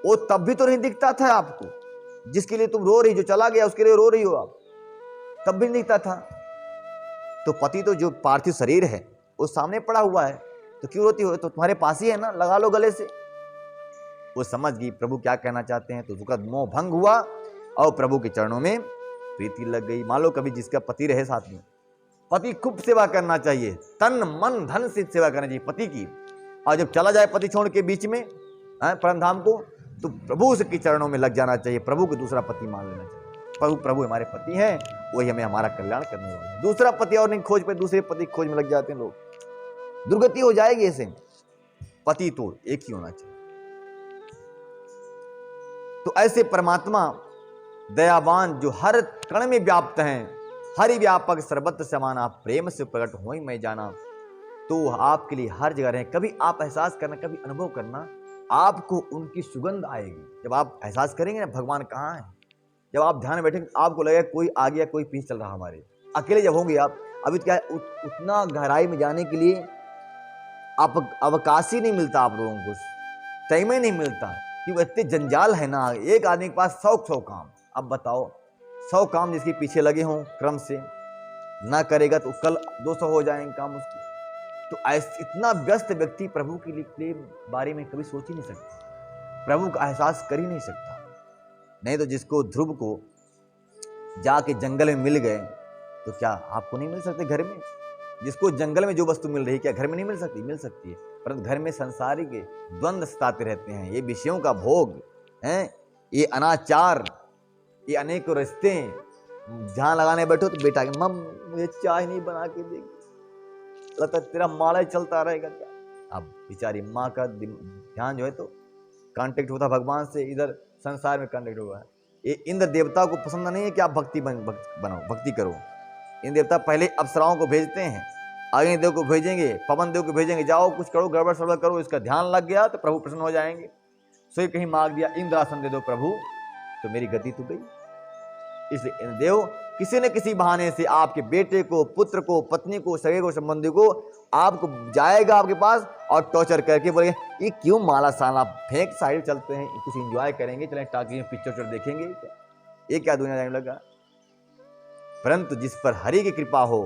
वो तब भी तो नहीं दिखता था आपको, जिसके लिए तुम रो रही, जो चला गया उसके लिए रो रही हो आप, तब भी नहीं दिखता था। तो पति तो जो पार्थिव शरीर है वो सामने पड़ा हुआ है, तो क्यों रोती हो, तो तुम्हारे पास ही है ना, लगा लो गले से। वो समझ गई प्रभु क्या कहना चाहते हैं, तो उसका मोह भंग हुआ और प्रभु के चरणों में प्रीति लग गई। मान लो कभी जिसका पति रहे साथ में, पति खूब सेवा करना चाहिए, तन मन धन से सेवा करनी चाहिए पति की। और जब चला जाए पति छोड़ के बीच में परम धाम को, तो प्रभु के चरणों में लग जाना चाहिए, प्रभु को दूसरा पति मान लेना चाहिए। प्रभु हमारे पति हैं, वही हमें हमारा कल्याण करने वाले हैं। दूसरा पति और नहीं खोज पे, दूसरे पति खोज में लग जाते हैं लोग, दुर्गति हो जाएगी ऐसे। पति तो एक ही होना चाहिए। तो ऐसे परमात्मा दयावान जो हर कण में व्याप्त हैं, हरि व्यापक सर्वत्र समाना, प्रेम से प्रकट हो ही मैं जाना, तो आपके लिए हर जगह रहे। कभी आप एहसास करना, कभी अनुभव करना, आपको उनकी सुगंध आएगी। जब आप एहसास करेंगे ना भगवान कहाँ है, जब आप ध्यान में बैठेंगे, आपको लगेगा कोई आ गया, कोई पीछे चल रहा हमारे। अकेले जब होंगे आप, अभी क्या है, उतना गहराई में जाने के लिए आप अवकाश ही नहीं मिलता, आप लोगों को टाइम ही नहीं मिलता, कि वो इतने जंजाल है ना, एक आदमी के पास 100 काम। अब बताओ 100 काम जिसके पीछे लगे हों क्रम से, ना करेगा तो कल 200 हो जाएंगे काम उसके। तो ऐसे इतना व्यस्त व्यक्ति प्रभु के लिए बारे में कभी सोच ही नहीं सकता, प्रभु का एहसास कर ही नहीं सकता। नहीं तो जिसको ध्रुव को जाके जंगल में मिल गए तो क्या आपको नहीं मिल सकते घर में? जिसको जंगल में जो वस्तु मिल रही है क्या घर में नहीं मिल सकती? मिल सकती है, परंतु घर में संसारी के द्वंद्व सताते रहते हैं। ये विषयों का भोग है, ये अनाचार, ये अनेकों रिश्ते। जहां लगाने बैठो तो बेटा की मम मुझे चाय नहीं बना के देगी, लगता तेरा माला चलता रहेगा क्या। अब बेचारी माँ का ध्यान जो है तो कांटेक्ट होता भगवान से, इधर संसार में कांटेक्ट हुआ है। ये इंद्र देवता को पसंद नहीं है कि आप भक्ति बनाओ, भक्ति करो। इंद्र देवता पहले अप्सराओं को भेजते हैं, अग्नि देव को भेजेंगे, पवन देव को भेजेंगे, जाओ कुछ करो, गड़बड़ सड़बड़ करो, इसका ध्यान लग गया तो प्रभु प्रसन्न हो जाएंगे। सो कहीं मांग दिया इंद्रासन दे दो प्रभु, तो मेरी गति तो गई। इसलिए इंद्रदेव किसी न किसी बहाने से आपके बेटे को, पुत्र को, पत्नी को, सगे को, संबंधी को आपको जाएगा आपके पास और टॉर्चर करके बोलेंगे ये क्यों माला साला फेंक, साइड चलते हैं, कुछ एंजॉय करेंगे, चलें टाकी में पिक्चर देखेंगे, ये क्या दुनिया जाने लगा। परंतु जिस पर हरि की कृपा हो,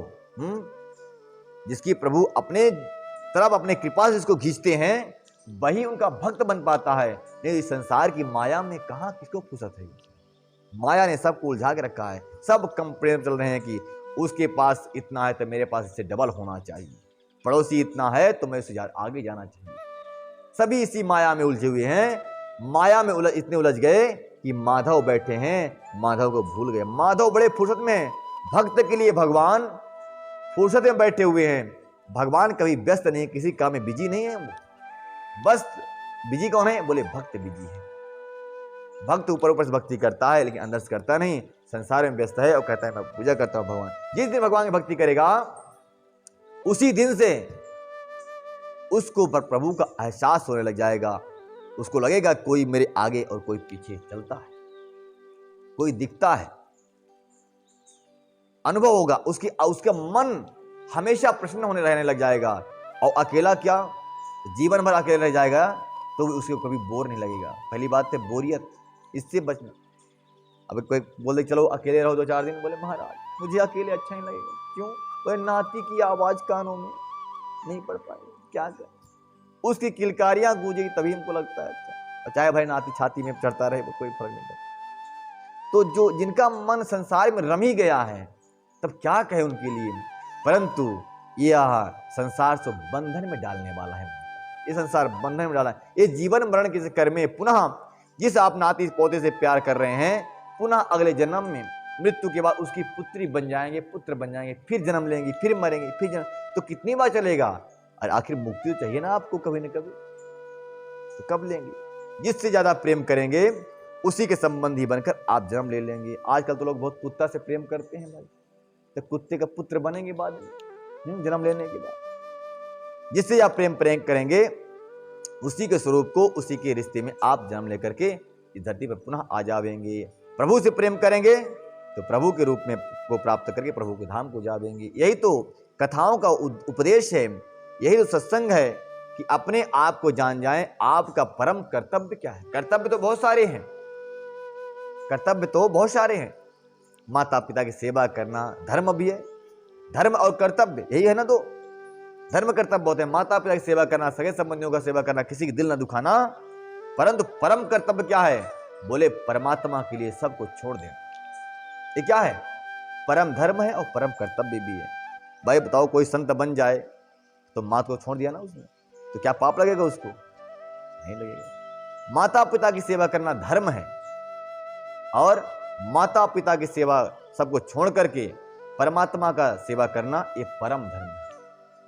जिसकी प्रभु अपने तरफ अपने कृपा से जिसको खींचते हैं, वही उनका भक्त बन पाता है। नहीं संसार की माया में कहां किसको फुर्सत है। माया ने सबको उलझा के रखा है, सब कंपेयर चल रहे हैं कि उसके पास इतना है तो मेरे पास इससे डबल होना चाहिए, पड़ोसी इतना है तो मैं उससे आगे जाना चाहिए। सभी इसी माया में उलझे हुए हैं। माया में इतने उलझ गए कि माधव बैठे हैं, माधव को भूल गए। माधव बड़े फुर्सत में हैं, भक्त के लिए भगवान फुर्सत में बैठे हुए हैं। भगवान कभी व्यस्त नहीं, किसी काम में बिजी नहीं है। बस बिजी कौन है? बोले भक्त बिजी है। भक्त ऊपर ऊपर से भक्ति करता है लेकिन अंदर से करता नहीं, संसार में व्यस्त है और कहता है मैं पूजा करता हूं भगवान। जिस दिन भगवान की भक्ति करेगा उसी दिन से उसको पर प्रभु का एहसास होने लग जाएगा। उसको लगेगा कोई मेरे आगे और कोई पीछे चलता है, कोई दिखता है, अनुभव होगा। उसका मन हमेशा प्रसन्न होने रहने लग जाएगा। और अकेला क्या, जीवन भर अकेले रह जाएगा तो उसको कभी बोर नहीं लगेगा। पहली बात है बोरियत, इससे बचना। अब कोई बोले चलो अकेले रहो 2-4 दिन, बोले महाराज मुझे अकेले अच्छा नहीं लगेगा। क्यों? बोले नाती की आवाज कानों में नहीं पड़ पाएगी, क्या कर, उसकी किलकारियां गूंजेगी तभी हमको लगता है अच्छा। चाहे भाई नाती छाती में चढ़ता रहे, कोई फर्क नहीं पड़ता। तो जो जिनका मन संसार में रम ही गया है तब क्या कहे उनके लिए। परंतु यह संसार से बंधन में डालने वाला है। ये संसार बंधन में डाला है। ये जीवन मरण के चक्कर में पुनः जिस आप नाती पोते से प्यार कर रहे हैं, पुनः अगले जन्म में मृत्यु के बाद उसकी पुत्री बन जाएंगे, पुत्र बन जाएंगे, फिर जन्म लेंगे, फिर मरेंगे, फिर जन्म। तो कितनी बार चलेगा? और आखिर मुक्ति तो चाहिए ना आपको कभी न कभी, तो कब लेंगे? जिससे ज्यादा प्रेम करेंगे उसी के संबंधी बनकर आप जन्म ले लेंगे। आजकल तो लोग बहुत कुत्ता से प्रेम करते हैं भाई, तो कुत्ते का पुत्र बनेंगे बाद में जन्म लेने के बाद। जिससे आप प्रेम करेंगे उसी के स्वरूप को, उसी के रिश्ते में आप जन्म लेकर के इस धरती पर पुनः आ जाएंगे। प्रभु से प्रेम करेंगे तो प्रभु के रूप में को प्राप्त करके प्रभु के धाम को जाएंगे। यही तो कथाओं का उपदेश है, यही तो सत्संग है कि अपने आप को जान जाएं। आपका परम कर्तव्य क्या है? कर्तव्य तो बहुत सारे हैं, कर्तव्य तो बहुत सारे हैं। माता पिता की सेवा करना धर्म भी है, धर्म और कर्तव्य यही है ना। तो धर्म कर्तव्य होते हैं माता पिता की सेवा करना, सगे संबंधियों का सेवा करना, किसी की दिल न दुखाना। परंतु परम कर्तव्य क्या है? बोले परमात्मा के लिए सब कुछ छोड़ देना। ये क्या है? परम धर्म है और परम कर्तव्य भी है। भाई बताओ कोई संत बन जाए तो माँ को छोड़ दिया ना उसने, तो क्या पाप लगेगा उसको? नहीं लगेगा। माता पिता की सेवा करना धर्म है और माता पिता की सेवा सबको छोड़ करके परमात्मा का सेवा करना ये परम धर्म है।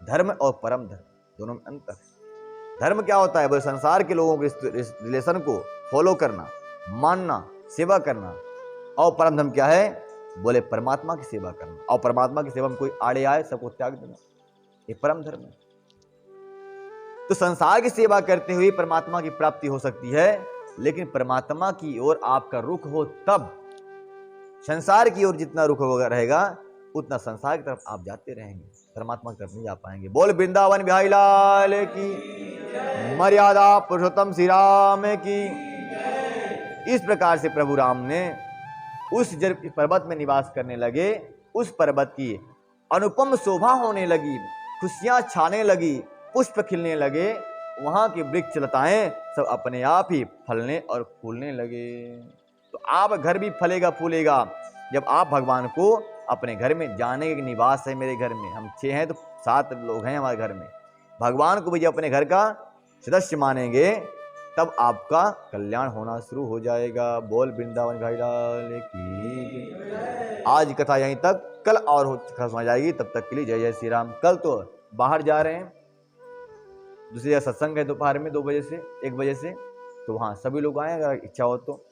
धर्म और परम धर्म दोनों में अंतर है। धर्म क्या होता है? बोले संसार के लोगों के रिलेशन को फॉलो करना, मानना, सेवा करना। और परम धर्म क्या है? बोले परमात्मा की सेवा करना। और परमात्मा की सेवा में कोई आड़े आए सबको त्याग देना, ये परम धर्म है। तो संसार की सेवा करते हुए परमात्मा की प्राप्ति हो सकती है, लेकिन परमात्मा की ओर आपका रुख हो तब। संसार की ओर जितना रुख रहेगा उतना संसार की तरफ आप जाते रहेंगे, परमात्मा की तरफ नहीं जा पाएंगे। बोल वृंदावन बिहारी लाल की, मर्यादा पुरुषोत्तम श्री राम की। इस प्रकार से प्रभु राम ने उस जब पर्वत में निवास करने लगे, उस पर्वत की अनुपम शोभा होने लगी, खुशियां छाने लगी, पुष्प खिलने लगे, वहां की वृक्ष लताएं सब अपने आप ही फलने और फूलने लगे। तो आप घर भी फलेगा फूलेगा जब आप भगवान को अपने घर में जाने के निवास है। मेरे घर में हम 6 हैं तो 7 लोग हैं हमारे घर में, भगवान को भी जब अपने घर का सदस्य मानेंगे तब आपका कल्याण होना शुरू हो जाएगा। बोल वृंदावन भाई लाल की। आज कथा यहीं तक, कल और कथा सुना जाएगी। तब तक के लिए जय जय श्री राम। कल तो बाहर जा रहे हैं, दूसरी जगह सत्संग है दोपहर में 2 बजे से 1 बजे से, तो वहाँ सभी लोग आए अगर इच्छा हो तो।